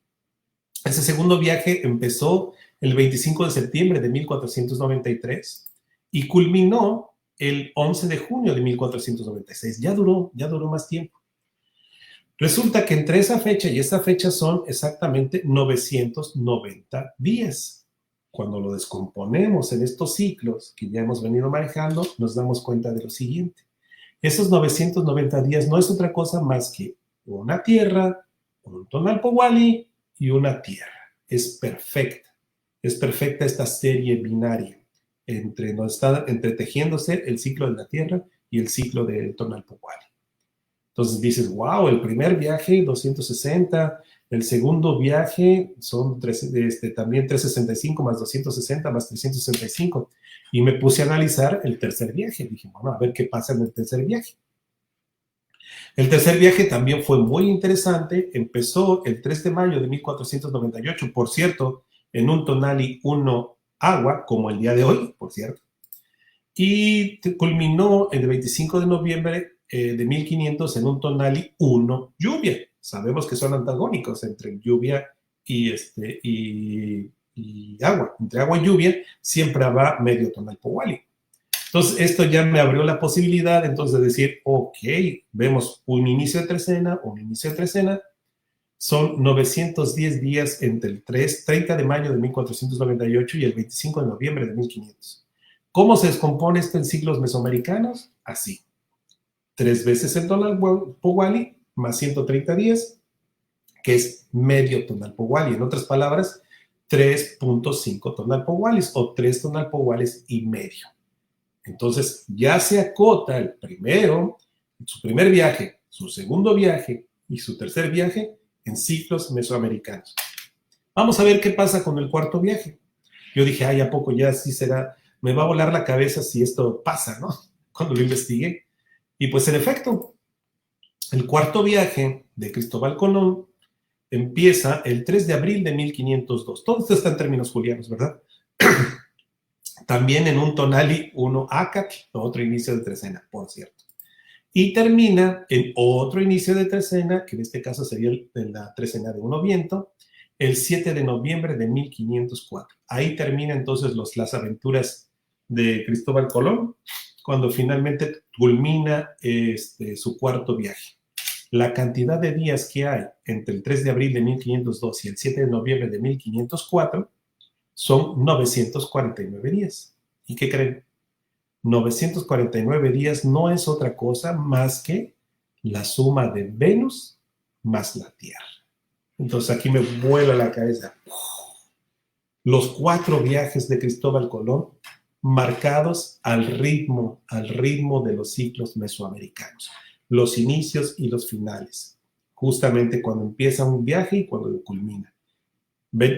Ese segundo viaje empezó el 25 de septiembre de 1493 y culminó el 11 de junio de 1496. Ya duró más tiempo. Resulta que entre esa fecha y esta fecha son exactamente 990 días. Cuando lo descomponemos en estos ciclos que ya hemos venido manejando, nos damos cuenta de lo siguiente. Esos 990 días no es otra cosa más que una tierra, un Tonalpohualli y una tierra. Es perfecta esta serie binaria donde está entretejiéndose el ciclo de la tierra y el ciclo del Tonalpohualli. Entonces dices, wow, el primer viaje 260, el segundo viaje son también 365 más 260 más 365. Y me puse a analizar el tercer viaje. Dije, bueno, a ver qué pasa en el tercer viaje. El tercer viaje también fue muy interesante. Empezó el 3 de mayo de 1498, por cierto, en un Tonali 1 agua, como el día de hoy, por cierto. Y culminó el 25 de noviembre de 1500 en un Tonali 1 lluvia. Sabemos que son antagónicos entre lluvia y agua. Entre agua y lluvia siempre va medio Tonalpohualli. Entonces, esto ya me abrió la posibilidad entonces de decir, ok, vemos un inicio de trecena, son 910 días entre el 30 de mayo de 1498 y el 25 de noviembre de 1500. ¿Cómo se descompone esto en siglos mesoamericanos? Así. 3 veces el Tonalpohualli más 130 días, que es medio Tonalpohualli. En otras palabras, 3.5 Tonalpohuallis o 3 Tonalpohuallis y medio. Entonces ya se acota el primero, su primer viaje, su segundo viaje y su tercer viaje en ciclos mesoamericanos. Vamos a ver qué pasa con el cuarto viaje. Yo dije, ay, ¿a poco ya sí será? Me va a volar la cabeza si esto pasa, ¿no? Cuando lo investigué. Y pues en efecto, el cuarto viaje de Cristóbal Colón empieza el 3 de abril de 1502. Todo esto está en términos julianos, ¿verdad? También en un Tonali 1 Acatl, otro inicio de trecena, por cierto. Y termina en otro inicio de trecena, que en este caso sería la trecena de Uno Viento, el 7 de noviembre de 1504. Ahí termina entonces las aventuras de Cristóbal Colón, cuando finalmente culmina su cuarto viaje. La cantidad de días que hay entre el 3 de abril de 1502 y el 7 de noviembre de 1504 son 949 días. ¿Y qué creen? 949 días no es otra cosa más que la suma de Venus más la Tierra. Entonces aquí me vuela la cabeza. Los 4 viajes de Cristóbal Colón marcados al ritmo de los ciclos mesoamericanos. Los inicios y los finales. Justamente cuando empieza un viaje y cuando lo culmina.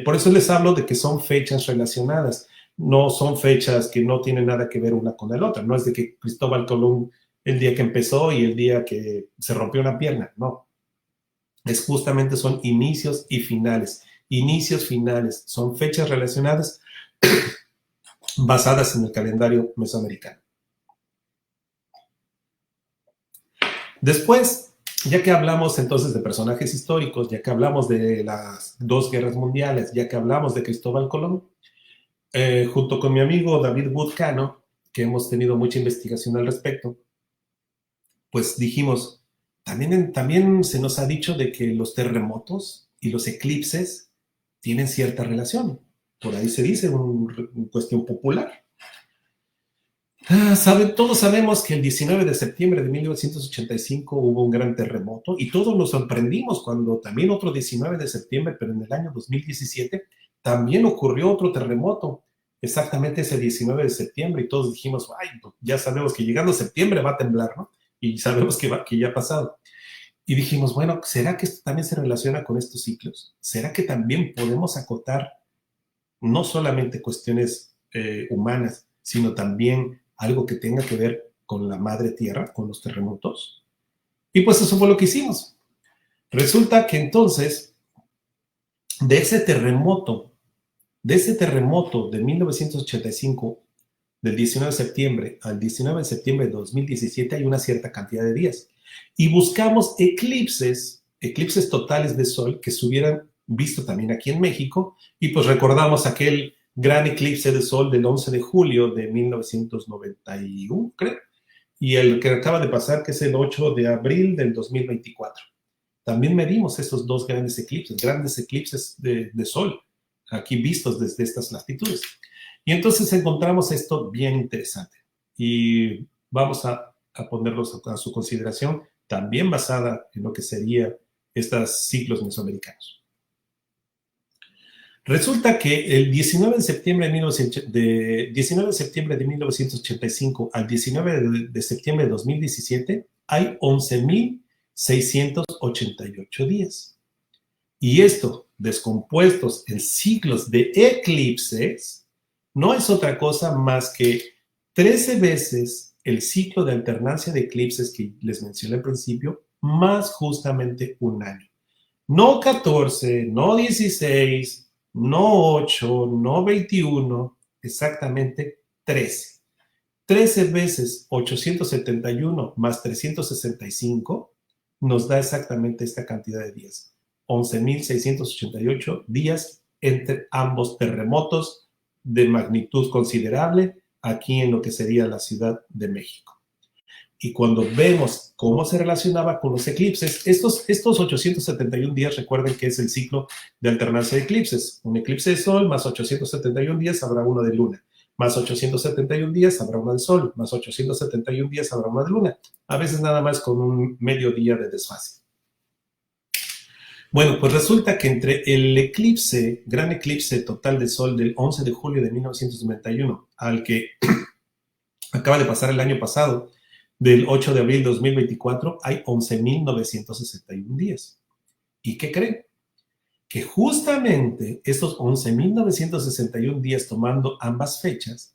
Por eso les hablo de que son fechas relacionadas, no son fechas que no tienen nada que ver una con la otra. No es de que Cristóbal Colón el día que empezó y el día que se rompió una pierna, no. Justamente son inicios y finales. Inicios, finales, son fechas relacionadas basadas en el calendario mesoamericano. Después, ya que hablamos entonces de personajes históricos, ya que hablamos de las 2 guerras mundiales, ya que hablamos de Cristóbal Colón, junto con mi amigo David Woodcano, que hemos tenido mucha investigación al respecto, pues dijimos, también se nos ha dicho de que los terremotos y los eclipses tienen cierta relación. Por ahí se dice, una cuestión popular. Todos sabemos que el 19 de septiembre de 1985 hubo un gran terremoto y todos nos sorprendimos cuando también otro 19 de septiembre, pero en el año 2017, también ocurrió otro terremoto, exactamente ese 19 de septiembre, y todos dijimos, ay, pues ya sabemos que llegando septiembre va a temblar, ¿no? Y sabemos que ya ha pasado. Y dijimos, bueno, ¿será que esto también se relaciona con estos ciclos? ¿Será que también podemos acotar no solamente cuestiones humanas, sino también algo que tenga que ver con la madre tierra, con los terremotos? Y pues eso fue lo que hicimos. Resulta que entonces, de ese terremoto de 1985, del 19 de septiembre al 19 de septiembre de 2017, hay una cierta cantidad de días. Y buscamos eclipses totales de sol que se hubieran visto también aquí en México, y pues recordamos aquel gran eclipse de sol del 11 de julio de 1991, creo, y el que acaba de pasar, que es el 8 de abril del 2024. También medimos esos dos grandes eclipses de sol, aquí vistos desde estas latitudes. Y entonces encontramos esto bien interesante y vamos a ponerlos a su consideración, también basada en lo que serían estos ciclos mesoamericanos. Resulta que el 19 de septiembre de 1985 al 19 de septiembre de 2017 hay 11.688 días. Y esto, descompuestos en ciclos de eclipses, no es otra cosa más que 13 veces el ciclo de alternancia de eclipses que les mencioné al principio, más justamente un año. No 14, no 16, no 8, no 21, exactamente 13. 13 veces 871 más 365 nos da exactamente esta cantidad de días. 11.688 días entre ambos terremotos de magnitud considerable aquí en lo que sería la Ciudad de México. Y cuando vemos cómo se relacionaba con los eclipses, estos 871 días, recuerden que es el ciclo de alternancia de eclipses. Un eclipse de sol más 871 días habrá uno de luna. Más 871 días habrá uno de sol. Más 871 días habrá uno de luna. A veces nada más con un medio día de desfase. Bueno, pues resulta que entre el gran eclipse total de sol del 11 de julio de 1991 al que acaba de pasar el año pasado, del 8 de abril de 2024, hay 11.961 días. ¿Y qué creen? Que justamente estos 11.961 días, tomando ambas fechas,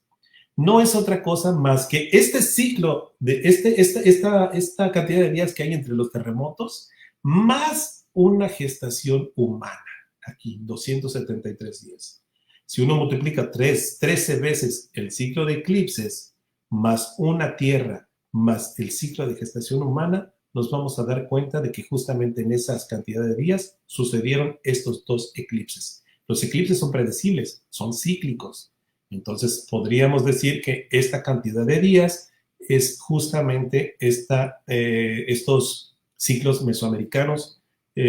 no es otra cosa más que este ciclo de esta cantidad de días que hay entre los terremotos, más una gestación humana. Aquí, 273 días. Si uno multiplica 13 veces el ciclo de eclipses, más una Tierra, más el ciclo de gestación humana, nos vamos a dar cuenta de que justamente en esas cantidades de días sucedieron estos dos eclipses. Los eclipses son predecibles, son cíclicos. Entonces, podríamos decir que esta cantidad de días es justamente estos ciclos mesoamericanos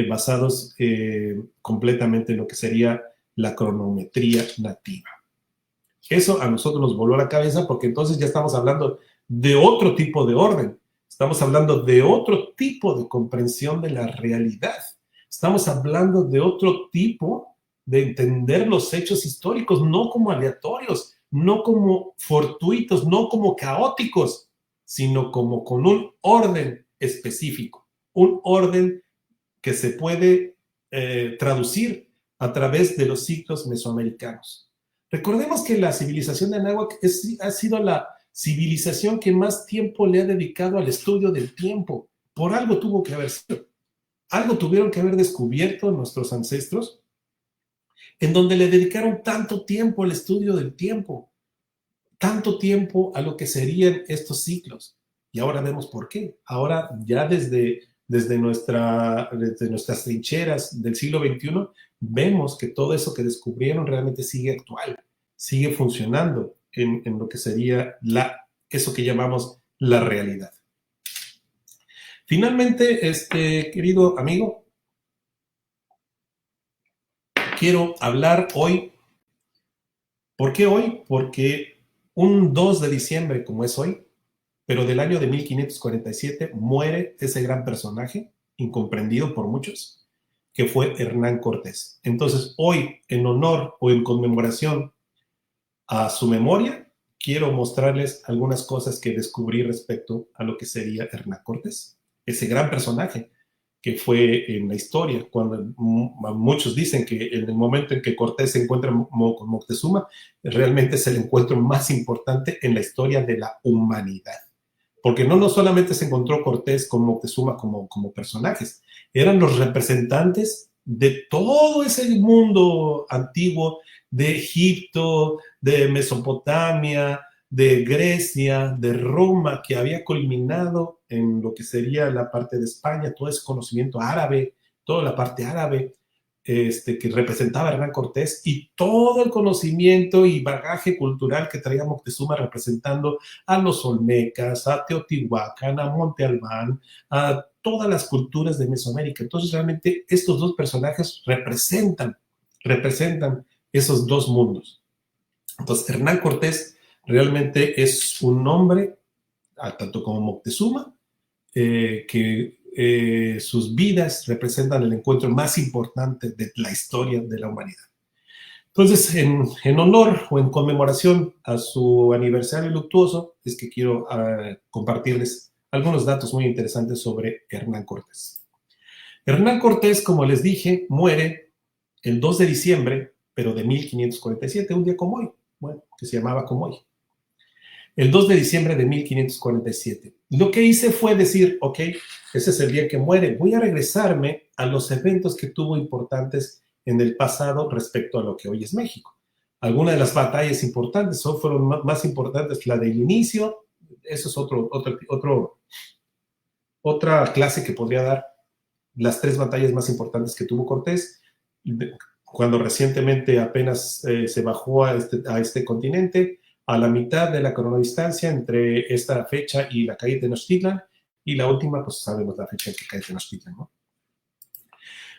basados completamente en lo que sería la cronometría nativa. Eso a nosotros nos voló la cabeza porque entonces ya estamos hablando de otro tipo de orden. Estamos hablando de otro tipo de comprensión de la realidad. Estamos hablando de otro tipo de entender los hechos históricos, no como aleatorios, no como fortuitos, no como caóticos, sino como con un orden específico, un orden que se puede traducir a través de los ciclos mesoamericanos. Recordemos que la civilización de Anáhuac ha sido la civilización que más tiempo le ha dedicado al estudio del tiempo. Por algo tuvo que haber sido. Algo tuvieron que haber descubierto nuestros ancestros en donde le dedicaron tanto tiempo al estudio del tiempo, tanto tiempo a lo que serían estos ciclos. Y ahora vemos por qué. Ahora ya desde nuestras trincheras del siglo XXI, vemos que todo eso que descubrieron realmente sigue actual, sigue funcionando en lo que sería eso que llamamos la realidad. Finalmente, querido amigo, quiero hablar hoy. ¿Por qué hoy? Porque un 2 de diciembre, como es hoy, pero del año de 1547, muere ese gran personaje, incomprendido por muchos, que fue Hernán Cortés. Entonces, hoy, en honor o en conmemoración a su memoria, quiero mostrarles algunas cosas que descubrí respecto a lo que sería Hernán Cortés, ese gran personaje que fue en la historia, cuando muchos dicen que en el momento en que Cortés se encuentra con Moctezuma, realmente es el encuentro más importante en la historia de la humanidad. Porque no solamente se encontró Cortés con Moctezuma como personajes, eran los representantes de todo ese mundo antiguo, de Egipto, de Mesopotamia, de Grecia, de Roma, que había culminado en lo que sería la parte de España, todo ese conocimiento árabe, toda la parte árabe, que representaba a Hernán Cortés, y todo el conocimiento y bagaje cultural que traía Moctezuma representando a los olmecas, a Teotihuacán, a Monte Albán, a todas las culturas de Mesoamérica. Entonces realmente estos dos personajes representan esos dos mundos. Entonces Hernán Cortés realmente es un hombre, tanto como Moctezuma, que sus vidas representan el encuentro más importante de la historia de la humanidad. Entonces, en honor o en conmemoración a su aniversario luctuoso, es que quiero compartirles algunos datos muy interesantes sobre Hernán Cortés. Hernán Cortés, como les dije, muere el 2 de diciembre, pero de 1547, un día como hoy, bueno, que se llamaba como hoy. El 2 de diciembre de 1547. Lo que hice fue decir, ok, ese es el día que muere, voy a regresarme a los eventos que tuvo importantes en el pasado respecto a lo que hoy es México. Algunas de las batallas importantes fueron más importantes, la del inicio, eso es otra clase que podría dar, las 3 batallas más importantes que tuvo Cortés, cuando recientemente apenas se bajó a este continente, a la mitad de la cronodistancia entre esta fecha y la caída de Tenochtitlan, y la última, pues sabemos la fecha en que cae Tenochtitlan, ¿no?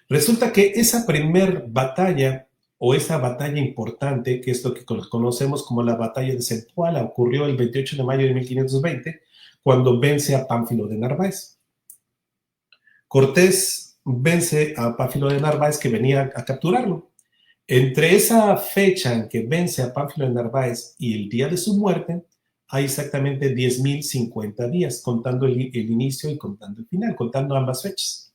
Resulta que esa primer batalla, o esa batalla importante, que es lo que conocemos como la batalla de Zempoala, ocurrió el 28 de mayo de 1520, cuando vence a Pánfilo de Narváez. Cortés vence a Pánfilo de Narváez, que venía a capturarlo. Entre esa fecha en que vence a Pánfilo de Narváez y el día de su muerte, hay exactamente 10.050 días, contando el inicio y contando el final, contando ambas fechas.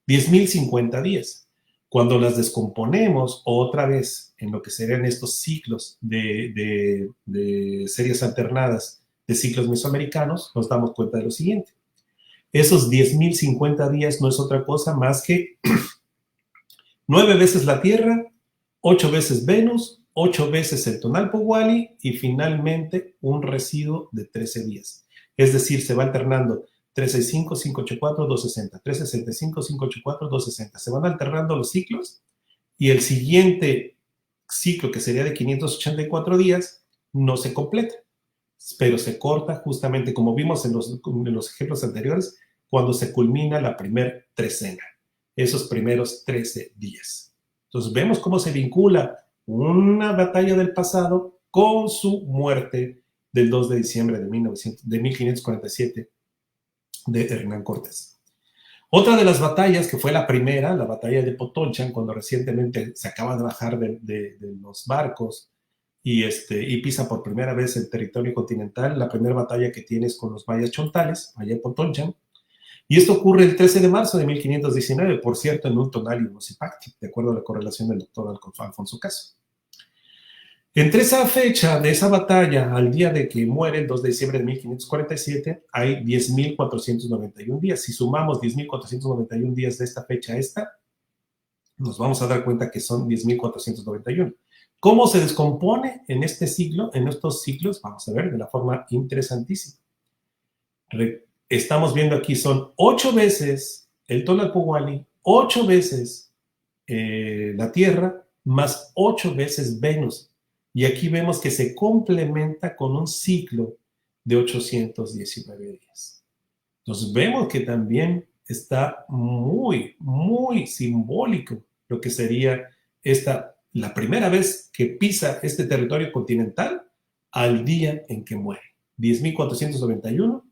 10.050 días. Cuando las descomponemos otra vez en lo que serían estos ciclos de series alternadas de ciclos mesoamericanos, nos damos cuenta de lo siguiente. Esos 10.050 días no es otra cosa más que 9 veces la Tierra, 8 veces Venus, 8 veces el Tonalpohualli y finalmente un residuo de 13 días. Es decir, se va alternando 365, 584, 260, 365, 584, 260. Se van alternando los ciclos y el siguiente ciclo, que sería de 584 días, no se completa, pero se corta justamente, como vimos en los ejemplos anteriores, cuando se culmina la primera trecena, esos primeros 13 días. Entonces vemos cómo se vincula una batalla del pasado con su muerte del 2 de diciembre de 1547 de Hernán Cortés. Otra de las batallas, que fue la primera, la batalla de Potonchan, cuando recientemente se acaba de bajar de los barcos y pisa por primera vez el territorio continental, la primera batalla que tienes con los mayas chontales, allá en Potonchan, y esto ocurre el 13 de marzo de 1519, por cierto, en un tonal y un ocipacti, de acuerdo a la correlación del doctor Alfonso Caso. Entre esa fecha de esa batalla al día de que muere, el 2 de diciembre de 1547, hay 10.491 días. Si sumamos 10.491 días de esta fecha a esta, nos vamos a dar cuenta que son 10.491. ¿Cómo se descompone en este ciclo, en estos ciclos? Vamos a ver de la forma interesantísima. Estamos viendo aquí, son 8 veces el Tonalpohualli, 8 veces la Tierra, más 8 veces Venus. Y aquí vemos que se complementa con un ciclo de 819 días. Entonces vemos que también está muy, muy simbólico lo que sería la primera vez que pisa este territorio continental al día en que muere. 10.491,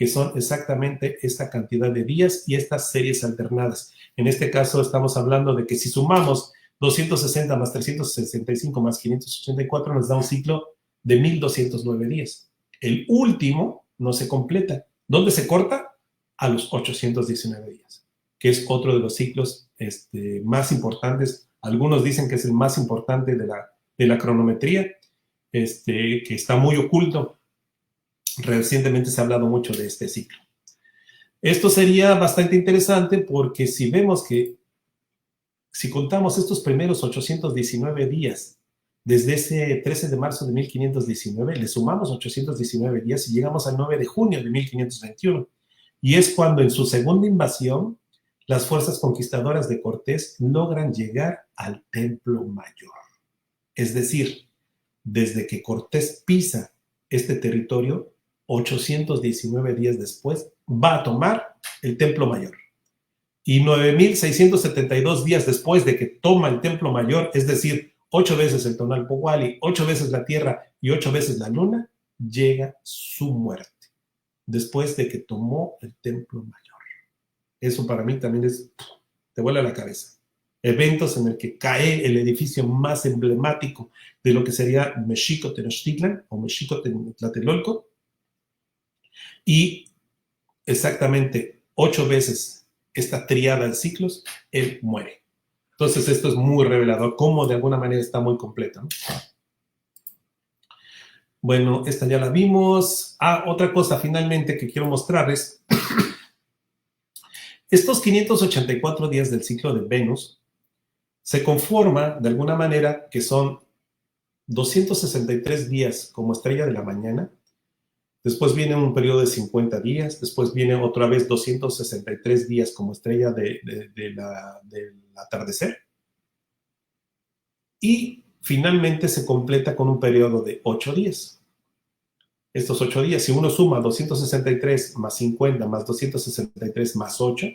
que son exactamente esta cantidad de días y estas series alternadas. En este caso estamos hablando de que si sumamos 260 más 365 más 584 nos da un ciclo de 1209 días. El último no se completa. ¿Dónde se corta? A los 819 días, que es otro de los ciclos más importantes. Algunos dicen que es el más importante de la cronometría, que está muy oculto. Recientemente se ha hablado mucho de este ciclo. Esto sería bastante interesante porque si vemos que, si contamos estos primeros 819 días, desde ese 13 de marzo de 1519, le sumamos 819 días y llegamos al 9 de junio de 1521. Y es cuando en su segunda invasión, las fuerzas conquistadoras de Cortés logran llegar al Templo Mayor. Es decir, desde que Cortés pisa este territorio, 819 días después, va a tomar el Templo Mayor. Y 9,672 días después de que toma el Templo Mayor, es decir, 8 veces el Tonalpohualli, 8 veces la Tierra y 8 veces la Luna, llega su muerte, después de que tomó el Templo Mayor. Eso para mí también te vuela la cabeza. Eventos en el que cae el edificio más emblemático de lo que sería Mexico Tenochtitlan o Mexico Tlatelolco, y exactamente 8 veces esta triada de ciclos, él muere. Entonces esto es muy revelador, cómo de alguna manera está muy completa, ¿no? Bueno, esta ya la vimos. Otra cosa finalmente que quiero mostrarles. Estos 584 días del ciclo de Venus se conforma de alguna manera que son 263 días como estrella de la mañana, después viene un periodo de 50 días, después viene otra vez 263 días como estrella del atardecer, y finalmente se completa con un periodo de 8 días. Estos 8 días, si uno suma 263 más 50 más 263 más 8,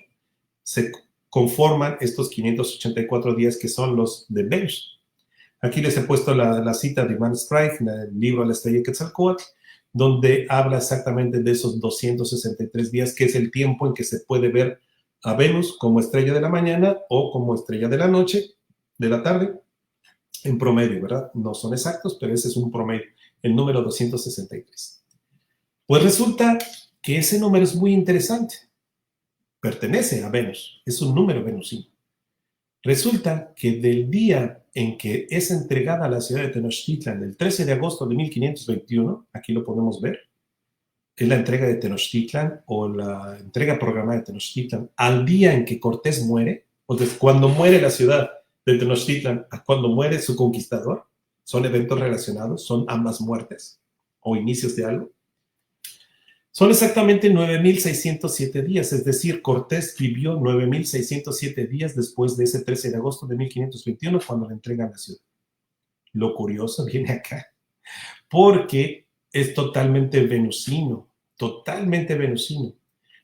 se conforman estos 584 días que son los de Venus. Aquí les he puesto la cita de Iván Sprague en el libro La estrella de Quetzalcóatl, donde habla exactamente de esos 263 días, que es el tiempo en que se puede ver a Venus como estrella de la mañana o como estrella de la noche, de la tarde, en promedio, ¿verdad? No son exactos, pero ese es un promedio, el número 263. Pues resulta que ese número es muy interesante. Pertenece a Venus, es un número venusino. Resulta que del día en que es entregada a la ciudad de Tenochtitlan, el 13 de agosto de 1521, aquí lo podemos ver, es la entrega de Tenochtitlan o la entrega programada de Tenochtitlan, al día en que Cortés muere, o desde cuando muere la ciudad de Tenochtitlan a cuando muere su conquistador, son eventos relacionados, son ambas muertes o inicios de algo. Son exactamente 9,607 días, es decir, Cortés vivió 9,607 días después de ese 13 de agosto de 1521 cuando le entregan la ciudad. Lo curioso viene acá, porque es totalmente venusino,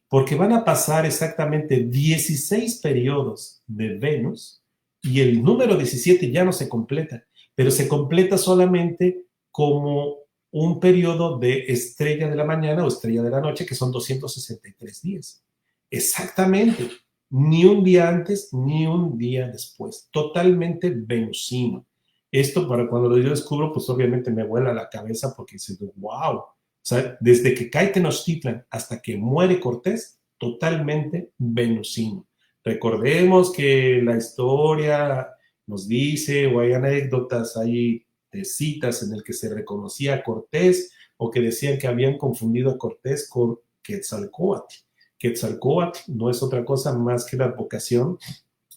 porque van a pasar exactamente 16 periodos de Venus y el número 17 ya no se completa, pero se completa solamente como un periodo de estrella de la mañana o estrella de la noche, que son 263 días. Exactamente, ni un día antes ni un día después, totalmente venusino. Esto para cuando yo descubro, pues obviamente me vuela la cabeza porque dices, wow, o sea, desde que cae Tenochtitlan hasta que muere Cortés, totalmente venusino. Recordemos que la historia nos dice, o hay anécdotas, hay citas en el que se reconocía a Cortés o que decían que habían confundido a Cortés con Quetzalcóatl. Quetzalcóatl no es otra cosa más que la advocación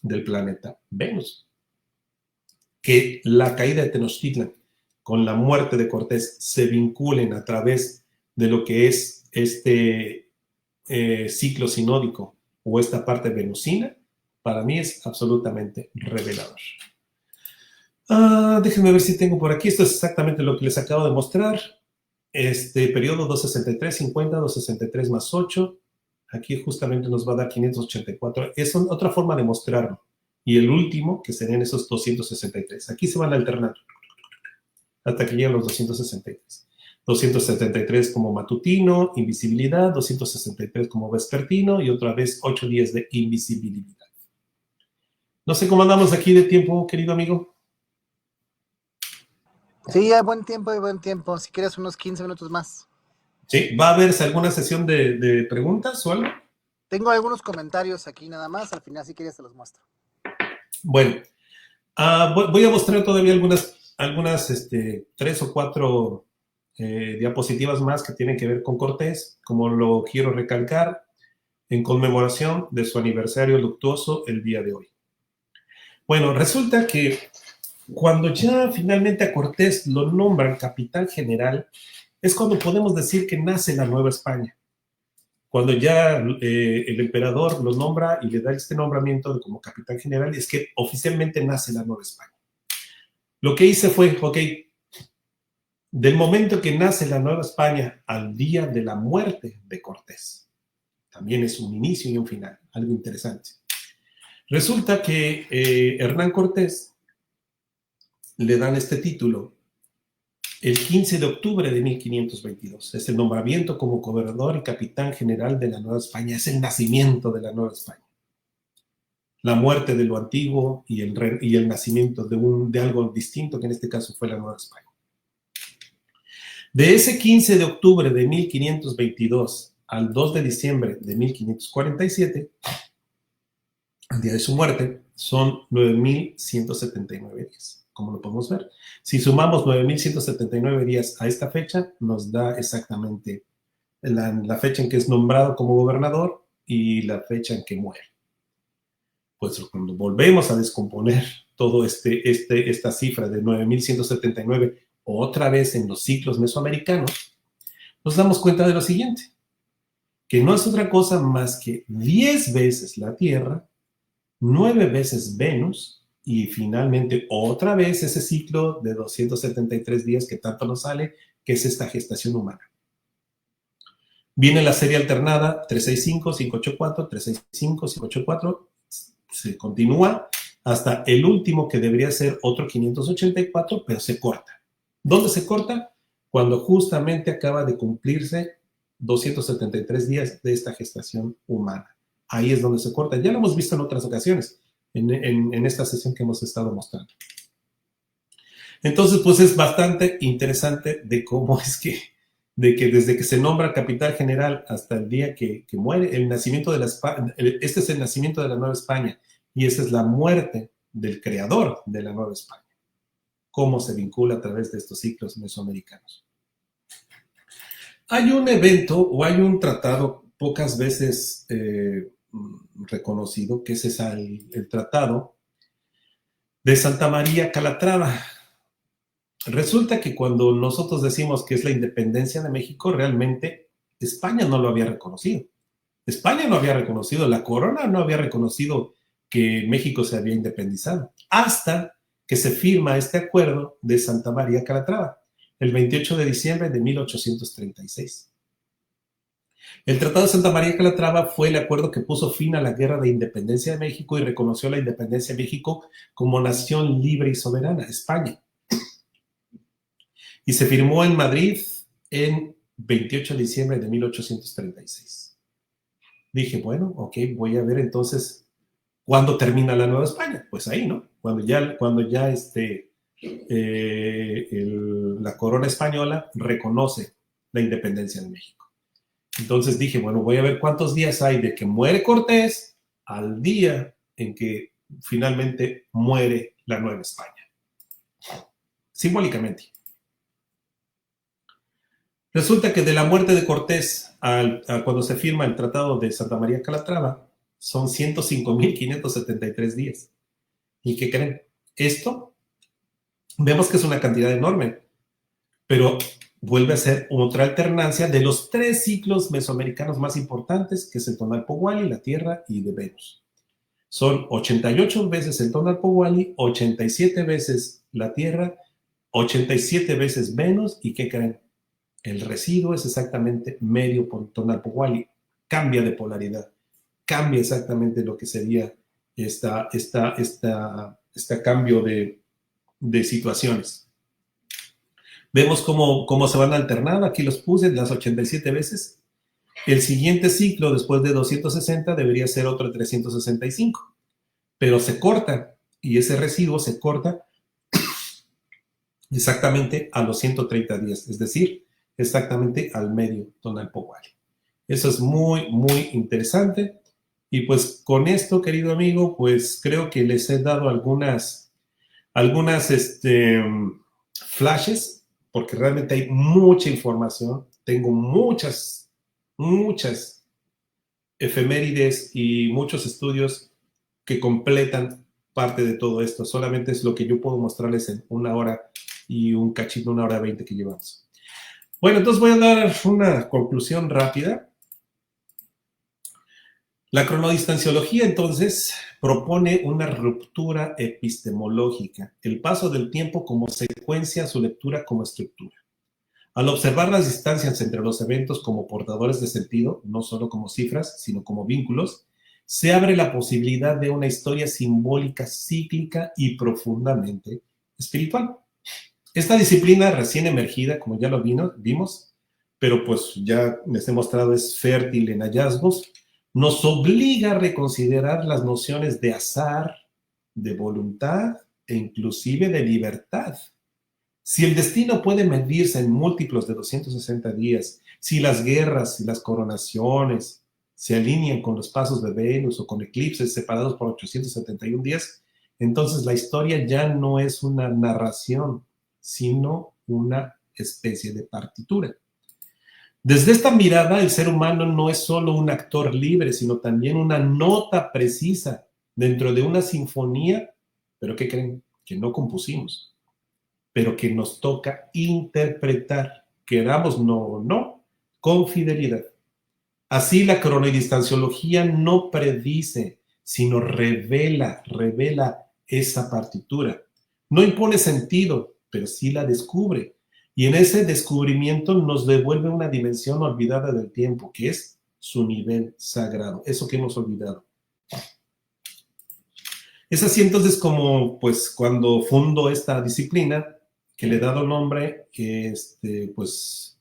del planeta Venus. Que la caída de Tenochtitlan con la muerte de Cortés se vinculen a través de lo que es este ciclo sinódico o esta parte venusina, para mí es absolutamente revelador. Déjenme ver si tengo por aquí. Esto es exactamente lo que les acabo de mostrar. Este periodo 263, 50, 263 más 8. Aquí justamente nos va a dar 584. Es otra forma de mostrarlo. Y el último, que serían esos 263. Aquí se van alternando hasta que llegan los 263. 273 como matutino, invisibilidad, 263 como vespertino y otra vez 8 días de invisibilidad. No sé cómo andamos aquí de tiempo, querido amigo. Sí, hay buen tiempo, hay buen tiempo. Si quieres unos 15 minutos más. Sí, ¿va a haber alguna sesión de preguntas o algo? Tengo algunos comentarios aquí nada más. Al final, si quieres, te los muestro. Bueno, voy a mostrar todavía algunas 3 o 4 diapositivas más que tienen que ver con Cortés, como lo quiero recalcar, en conmemoración de su aniversario luctuoso el día de hoy. Bueno, resulta que cuando ya finalmente a Cortés lo nombran capitán general, es cuando podemos decir que nace la Nueva España. Cuando ya el emperador lo nombra y le da este nombramiento como capitán general, es que oficialmente nace la Nueva España. Lo que hice fue, ok, del momento que nace la Nueva España al día de la muerte de Cortés. También es un inicio y un final, algo interesante. Resulta que Hernán Cortés le dan este título el 15 de octubre de 1522. Es el nombramiento como gobernador y capitán general de la Nueva España. Es el nacimiento de la Nueva España. La muerte de lo antiguo y el nacimiento de algo distinto, que en este caso fue la Nueva España. De ese 15 de octubre de 1522 al 2 de diciembre de 1547, al día de su muerte, son 9,179 días, como lo podemos ver. Si sumamos 9,179 días a esta fecha, nos da exactamente la fecha en que es nombrado como gobernador y la fecha en que muere. Pues cuando volvemos a descomponer todo esta cifra de 9,179 otra vez en los ciclos mesoamericanos, nos damos cuenta de lo siguiente, que no es otra cosa más que 10 veces la Tierra, 9 veces Venus y finalmente otra vez ese ciclo de 273 días que tanto nos sale, que es esta gestación humana. Viene la serie alternada 365, 584, 365, 584, se continúa hasta el último que debería ser otro 584, pero se corta. ¿Dónde se corta? Cuando justamente acaba de cumplirse 273 días de esta gestación humana. Ahí es donde se corta. Ya lo hemos visto en otras ocasiones, en esta sesión que hemos estado mostrando. Entonces, pues es bastante interesante de cómo es que desde que se nombra capitán general hasta el día que muere, el nacimiento de este es el nacimiento de la Nueva España y esta es la muerte del creador de la Nueva España. Cómo se vincula a través de estos ciclos mesoamericanos. Hay un evento o hay un tratado pocas veces reconocido, que es el tratado de Santa María Calatrava. Resulta que cuando nosotros decimos que es la independencia de México, realmente España no lo había reconocido. España no había reconocido, la corona no había reconocido que México se había independizado, hasta que se firma este acuerdo de Santa María Calatrava, el 28 de diciembre de 1836. El Tratado de Santa María Calatrava fue el acuerdo que puso fin a la Guerra de Independencia de México y reconoció la independencia de México como nación libre y soberana, España. Y se firmó en Madrid en 28 de diciembre de 1836. Dije, bueno, ok, voy a ver entonces cuándo termina la Nueva España. Pues ahí, ¿no? Cuando ya la corona española reconoce la independencia de México. Entonces dije, bueno, voy a ver cuántos días hay de que muere Cortés al día en que finalmente muere la Nueva España. Simbólicamente. Resulta que de la muerte de Cortés a cuando se firma el Tratado de Santa María Calatrava son 105,573 días. ¿Y qué creen? Esto vemos que es una cantidad enorme, pero vuelve a ser otra alternancia de los 3 ciclos mesoamericanos más importantes, que es el Tonalpohualli, la Tierra y de Venus. Son 88 veces el Tonalpohualli, 87 veces la Tierra, 87 veces Venus, ¿y qué creen? El residuo es exactamente medio Tonalpohualli, cambia de polaridad, cambia exactamente lo que sería este cambio de situaciones. Vemos cómo se van alternando. Aquí los puse las 87 veces. El siguiente ciclo, después de 260, debería ser otro 365. Pero se corta, y ese residuo se corta exactamente a los 130 días, es decir, exactamente al medio tonal Powali. Eso es muy, muy interesante. Y pues con esto, querido amigo, pues creo que les he dado algunas flashes, porque realmente hay mucha información. Tengo muchas efemérides y muchos estudios que completan parte de todo esto. Solamente es lo que yo puedo mostrarles en 1 hora y un cachito, 1 hora 20 que llevamos. Bueno, entonces voy a dar una conclusión rápida. La cronodistanciología, entonces, propone una ruptura epistemológica, el paso del tiempo como secuencia, su lectura como estructura. Al observar las distancias entre los eventos como portadores de sentido, no solo como cifras, sino como vínculos, se abre la posibilidad de una historia simbólica, cíclica y profundamente espiritual. Esta disciplina recién emergida, como ya lo vimos, pero pues ya les he mostrado, es fértil en hallazgos, nos obliga a reconsiderar las nociones de azar, de voluntad e inclusive de libertad. Si el destino puede medirse en múltiplos de 260 días, si las guerras y las coronaciones se alinean con los pasos de Venus o con eclipses separados por 871 días, entonces la historia ya no es una narración, sino una especie de partitura. Desde esta mirada, el ser humano no es solo un actor libre, sino también una nota precisa dentro de una sinfonía, pero ¿qué creen? Que no compusimos, pero que nos toca interpretar, queramos o no, con fidelidad. Así la cronodistanciología no predice, sino revela esa partitura. No impone sentido, pero sí la descubre. Y en ese descubrimiento nos devuelve una dimensión olvidada del tiempo, que es su nivel sagrado, eso que hemos olvidado. Es así entonces como, pues, cuando fundo esta disciplina, que le he dado nombre, pues,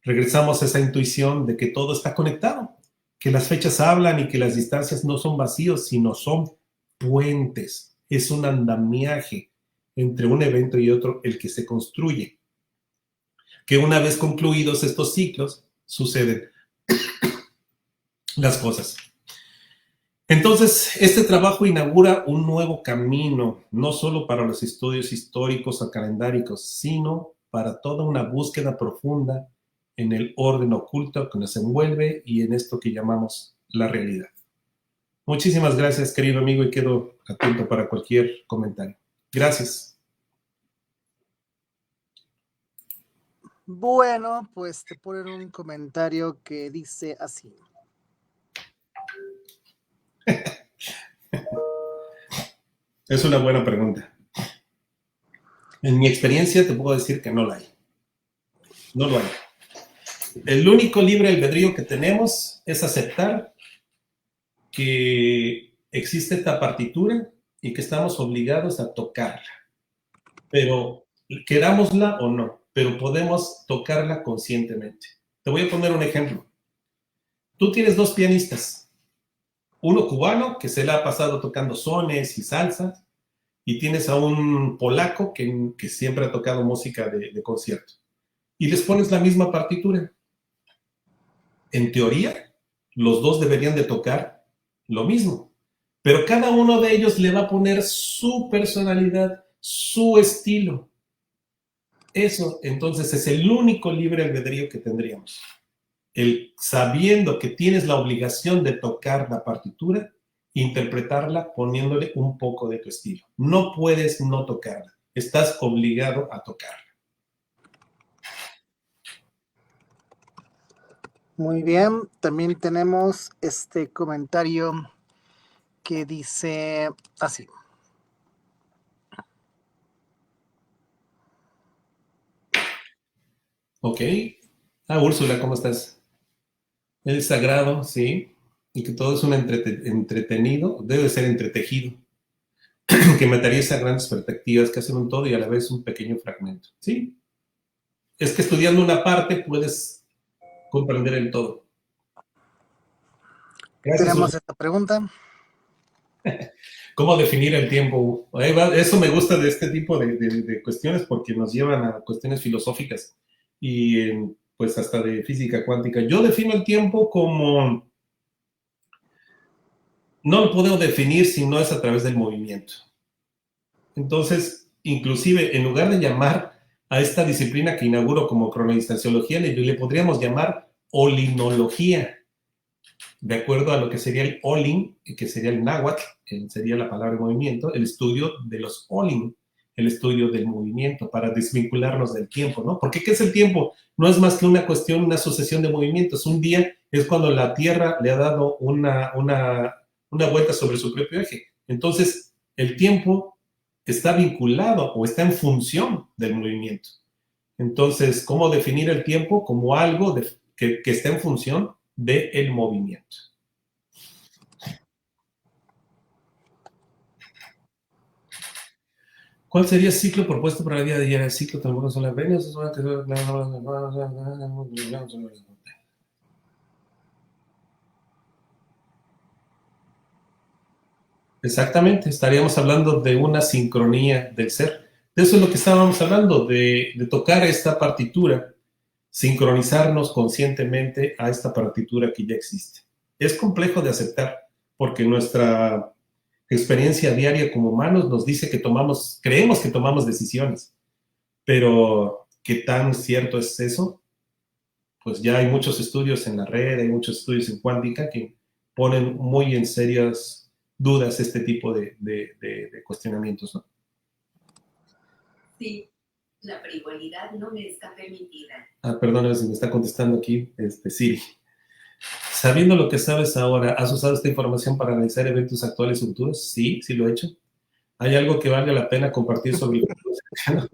regresamos a esa intuición de que todo está conectado, que las fechas hablan y que las distancias no son vacíos, sino son puentes. Es un andamiaje entre un evento y otro el que se construye. Que una vez concluidos estos ciclos, suceden las cosas. Entonces, este trabajo inaugura un nuevo camino, no solo para los estudios históricos o calendáricos, sino para toda una búsqueda profunda en el orden oculto que nos envuelve y en esto que llamamos la realidad. Muchísimas gracias, querido amigo, y quedo atento para cualquier comentario. Gracias. Bueno, pues te ponen un comentario que dice así. Es una buena pregunta. En mi experiencia te puedo decir que no la hay. No lo hay. El único libre albedrío que tenemos es aceptar que existe esta partitura y que estamos obligados a tocarla. Pero querámosla o no, pero podemos tocarla conscientemente. Te voy a poner un ejemplo. Tú tienes 2 pianistas, uno cubano que se la ha pasado tocando sones y salsa, y tienes a un polaco que siempre ha tocado música de concierto. Y les pones la misma partitura. En teoría, los dos deberían de tocar lo mismo, pero cada uno de ellos le va a poner su personalidad, su estilo. Eso, entonces, es el único libre albedrío que tendríamos. El sabiendo que tienes la obligación de tocar la partitura, interpretarla poniéndole un poco de tu estilo. No puedes no tocarla, estás obligado a tocarla. Muy bien, también tenemos este comentario que dice así. Ok. Úrsula, ¿cómo estás? El sagrado, sí. Y que todo es un entretenido, debe ser entretejido, que materializa grandes perspectivas que hacen un todo y a la vez un pequeño fragmento. Sí, es que estudiando una parte puedes comprender el todo. Gracias. Tenemos esta pregunta. ¿Cómo definir el tiempo? Eso me gusta de este tipo de cuestiones porque nos llevan a cuestiones filosóficas y pues hasta de física cuántica. Yo defino el tiempo como... No lo puedo definir si no es a través del movimiento. Entonces, inclusive, en lugar de llamar a esta disciplina que inauguro como cronodistanciología, le podríamos llamar olinología, de acuerdo a lo que sería el olin, que sería el náhuatl, que sería la palabra de movimiento, el estudio de los olin, el estudio del movimiento, para desvincularnos del tiempo, ¿no? Porque ¿qué es el tiempo? No es más que una cuestión, una sucesión de movimientos. Un día es cuando la Tierra le ha dado una vuelta sobre su propio eje. Entonces, el tiempo está vinculado o está en función del movimiento. Entonces, ¿cómo definir el tiempo? Como algo que está en función del movimiento. ¿Cuál sería el ciclo propuesto para la vida diaria? El ciclo tampoco son las venas. Exactamente, estaríamos hablando de una sincronía del ser. De eso es lo que estábamos hablando, de tocar esta partitura, sincronizarnos conscientemente a esta partitura que ya existe. Es complejo de aceptar porque nuestra experiencia diaria como humanos nos dice que creemos que tomamos decisiones, pero ¿qué tan cierto es eso? Pues ya hay muchos estudios en la red, hay muchos estudios en cuántica que ponen muy en serias dudas este tipo de cuestionamientos, ¿no? Sí, la frivolidad no me está permitida. Perdón, se me está contestando aquí Siri. Sabiendo lo que sabes ahora, ¿has usado esta información para analizar eventos actuales y futuros? Sí, sí lo he hecho. ¿Hay algo que valga la pena compartir sobre el futuro cercano?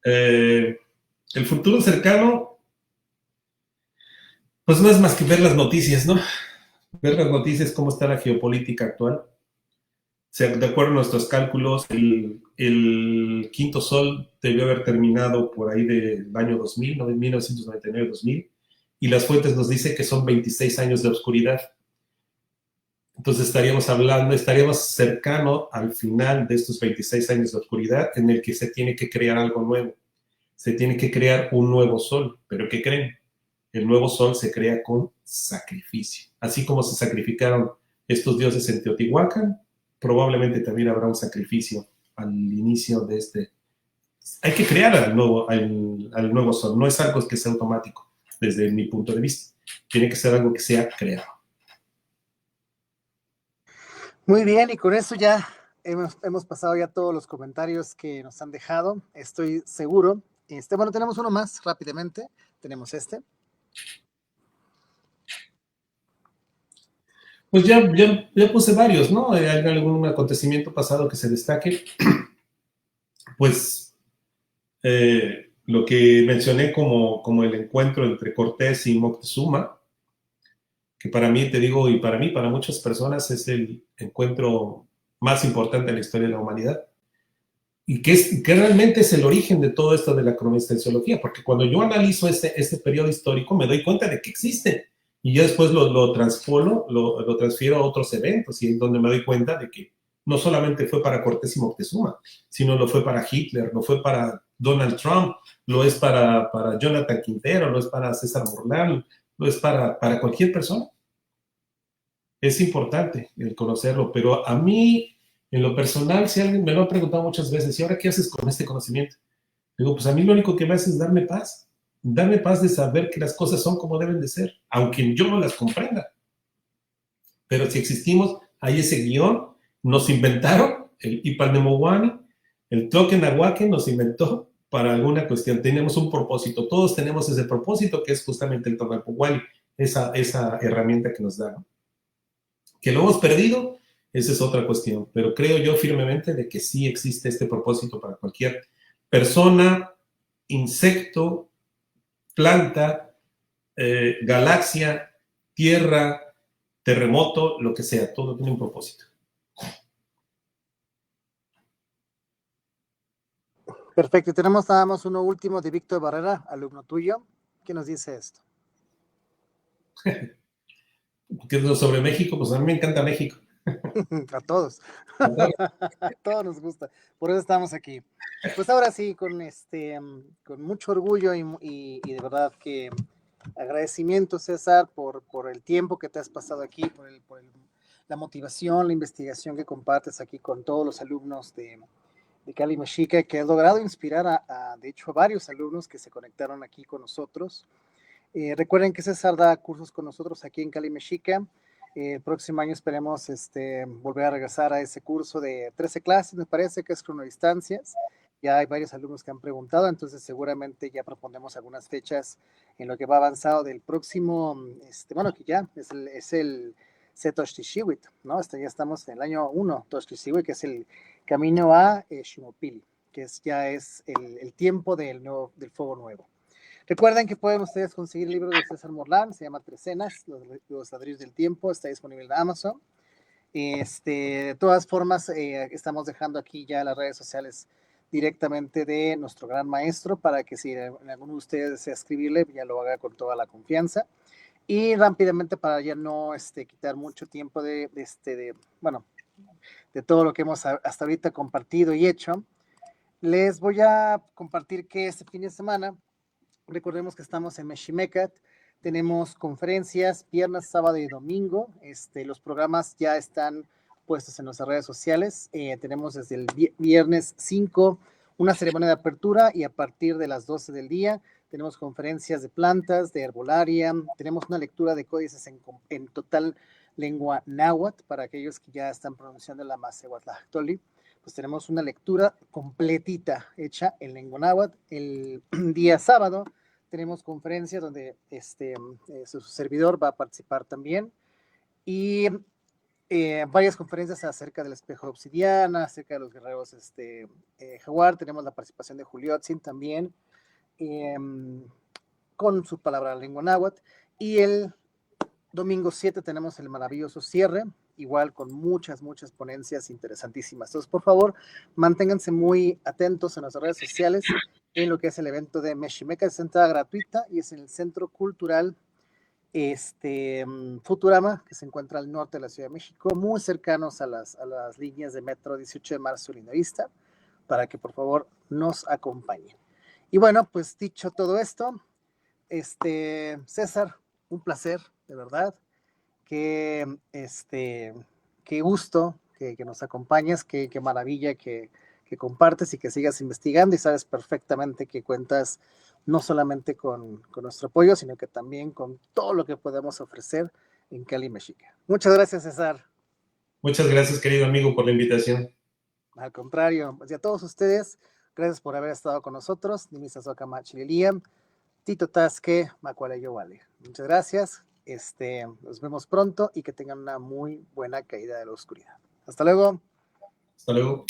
El futuro cercano, pues no es más que ver las noticias, ¿no? Ver las noticias, cómo está la geopolítica actual. O sea, de acuerdo a nuestros cálculos, el quinto sol debió haber terminado por ahí del año 2000, 1999-2000, y las fuentes nos dicen que son 26 años de oscuridad. Entonces estaríamos cercano al final de estos 26 años de oscuridad en el que se tiene que crear algo nuevo. Se tiene que crear un nuevo sol. ¿Pero qué creen? El nuevo sol se crea con sacrificio. Así como se sacrificaron estos dioses en Teotihuacán, probablemente también habrá un sacrificio al inicio de este. Hay que crear al nuevo sol. No es algo que sea automático, desde mi punto de vista. Tiene que ser algo que sea creado. Muy bien, y con eso ya hemos pasado ya todos los comentarios que nos han dejado. Estoy seguro. Bueno, tenemos uno más rápidamente. Tenemos este. Pues ya puse varios, ¿no? ¿Hay algún acontecimiento pasado que se destaque? Pues lo que mencioné como el encuentro entre Cortés y Moctezuma, que para mí, te digo, y para muchas personas es el encuentro más importante en la historia de la humanidad. Y que realmente es el origen de todo esto de la cronodistanciología, porque cuando yo analizo este periodo histórico me doy cuenta de que existe. Y yo después lo transfiero a otros eventos, y es donde me doy cuenta de que no solamente fue para Cortés y Moctezuma, sino lo fue para Hitler, lo fue para Donald Trump, lo es para Jonathan Quintero, lo es para César Morlán, lo es para cualquier persona. Es importante el conocerlo, pero a mí, en lo personal, si alguien me lo ha preguntado muchas veces, ¿y ahora qué haces con este conocimiento? Digo, pues a mí lo único que me hace es darme paz de saber que las cosas son como deben de ser, aunque yo no las comprenda. Pero si existimos, hay ese guión, nos inventaron, el Ipanemowani, el Tloquenahuaque nos inventó para alguna cuestión, tenemos un propósito, todos tenemos ese propósito que es justamente el Tonalpohualli, esa herramienta que nos da, ¿no? Que lo hemos perdido, esa es otra cuestión, pero creo yo firmemente de que sí existe este propósito para cualquier persona, insecto, planta, galaxia, tierra, terremoto, lo que sea, todo tiene un propósito. Perfecto, tenemos nada más uno último de Víctor Barrera, alumno tuyo. ¿Qué nos dice esto? ¿Qué es lo sobre México? Pues a mí me encanta México. A todos. Todos nos gusta. Por eso estamos aquí. Pues ahora sí, con mucho orgullo y de verdad que agradecimiento, César, por el tiempo que te has pasado aquí, la motivación, la investigación que compartes aquí con todos los alumnos de Cali Mexica, que has logrado inspirar de hecho, a varios alumnos que se conectaron aquí con nosotros. Recuerden que César da cursos con nosotros aquí en Cali Mexica. El próximo año esperemos volver a regresar a ese curso de 13 clases, me parece que es cronodistancias. Ya hay varios alumnos que han preguntado, entonces seguramente ya proponemos algunas fechas en lo que va avanzado del próximo, bueno, que ya es el Setoshtishiwit, ¿no? Ya estamos en el año 1, Toshtishiwit, que es el camino a Shimopili, que ya es el tiempo del fuego nuevo. Recuerden que pueden ustedes conseguir el libro de César Morlán, se llama Trecenas, los ladrillos del tiempo, está disponible en Amazon. De todas formas, estamos dejando aquí ya las redes sociales directamente de nuestro gran maestro para que si alguno de ustedes desea escribirle, ya lo haga con toda la confianza. Y rápidamente, para ya no quitar mucho tiempo de todo lo que hemos hasta ahorita compartido y hecho, les voy a compartir que este fin de semana, recordemos que estamos en Meximecat, tenemos conferencias viernes, sábado y domingo. Los programas ya están puestos en nuestras redes sociales. Tenemos desde el viernes 5 una ceremonia de apertura y a partir de las 12 del día tenemos conferencias de plantas, de herbolaria, tenemos una lectura de códices en total lengua náhuatl para aquellos que ya están pronunciando la Macehuatlactoli. Pues tenemos una lectura completita hecha en lengua náhuatl. El día sábado tenemos conferencias donde su servidor va a participar también y varias conferencias acerca del espejo de obsidiana, acerca de los guerreros jaguar. Tenemos la participación de Juliotzin también con su palabra lengua náhuatl, y el domingo 7 tenemos el maravilloso cierre, igual con muchas ponencias interesantísimas. Entonces, por favor, manténganse muy atentos en nuestras redes sociales en lo que es el evento de Meximeca. Es entrada gratuita y es en el Centro Cultural Futurama, que se encuentra al norte de la Ciudad de México, muy cercanos a las líneas de metro 18 de marzo y Lindavista, para que por favor nos acompañen. Y bueno, pues dicho todo esto, César, un placer, de verdad. Qué gusto que nos acompañes, qué maravilla que compartes y que sigas investigando, y sabes perfectamente que cuentas no solamente con nuestro apoyo, sino que también con todo lo que podemos ofrecer en Cali Mexica. Muchas gracias, César. Muchas gracias, querido amigo, por la invitación. Al contrario, pues, y a todos ustedes, gracias por haber estado con nosotros. Nimisasoka Machililiam, Tito Tasque, Macualeyo Vale. Muchas gracias. Nos vemos pronto y que tengan una muy buena caída de la oscuridad. Hasta luego. Hasta luego.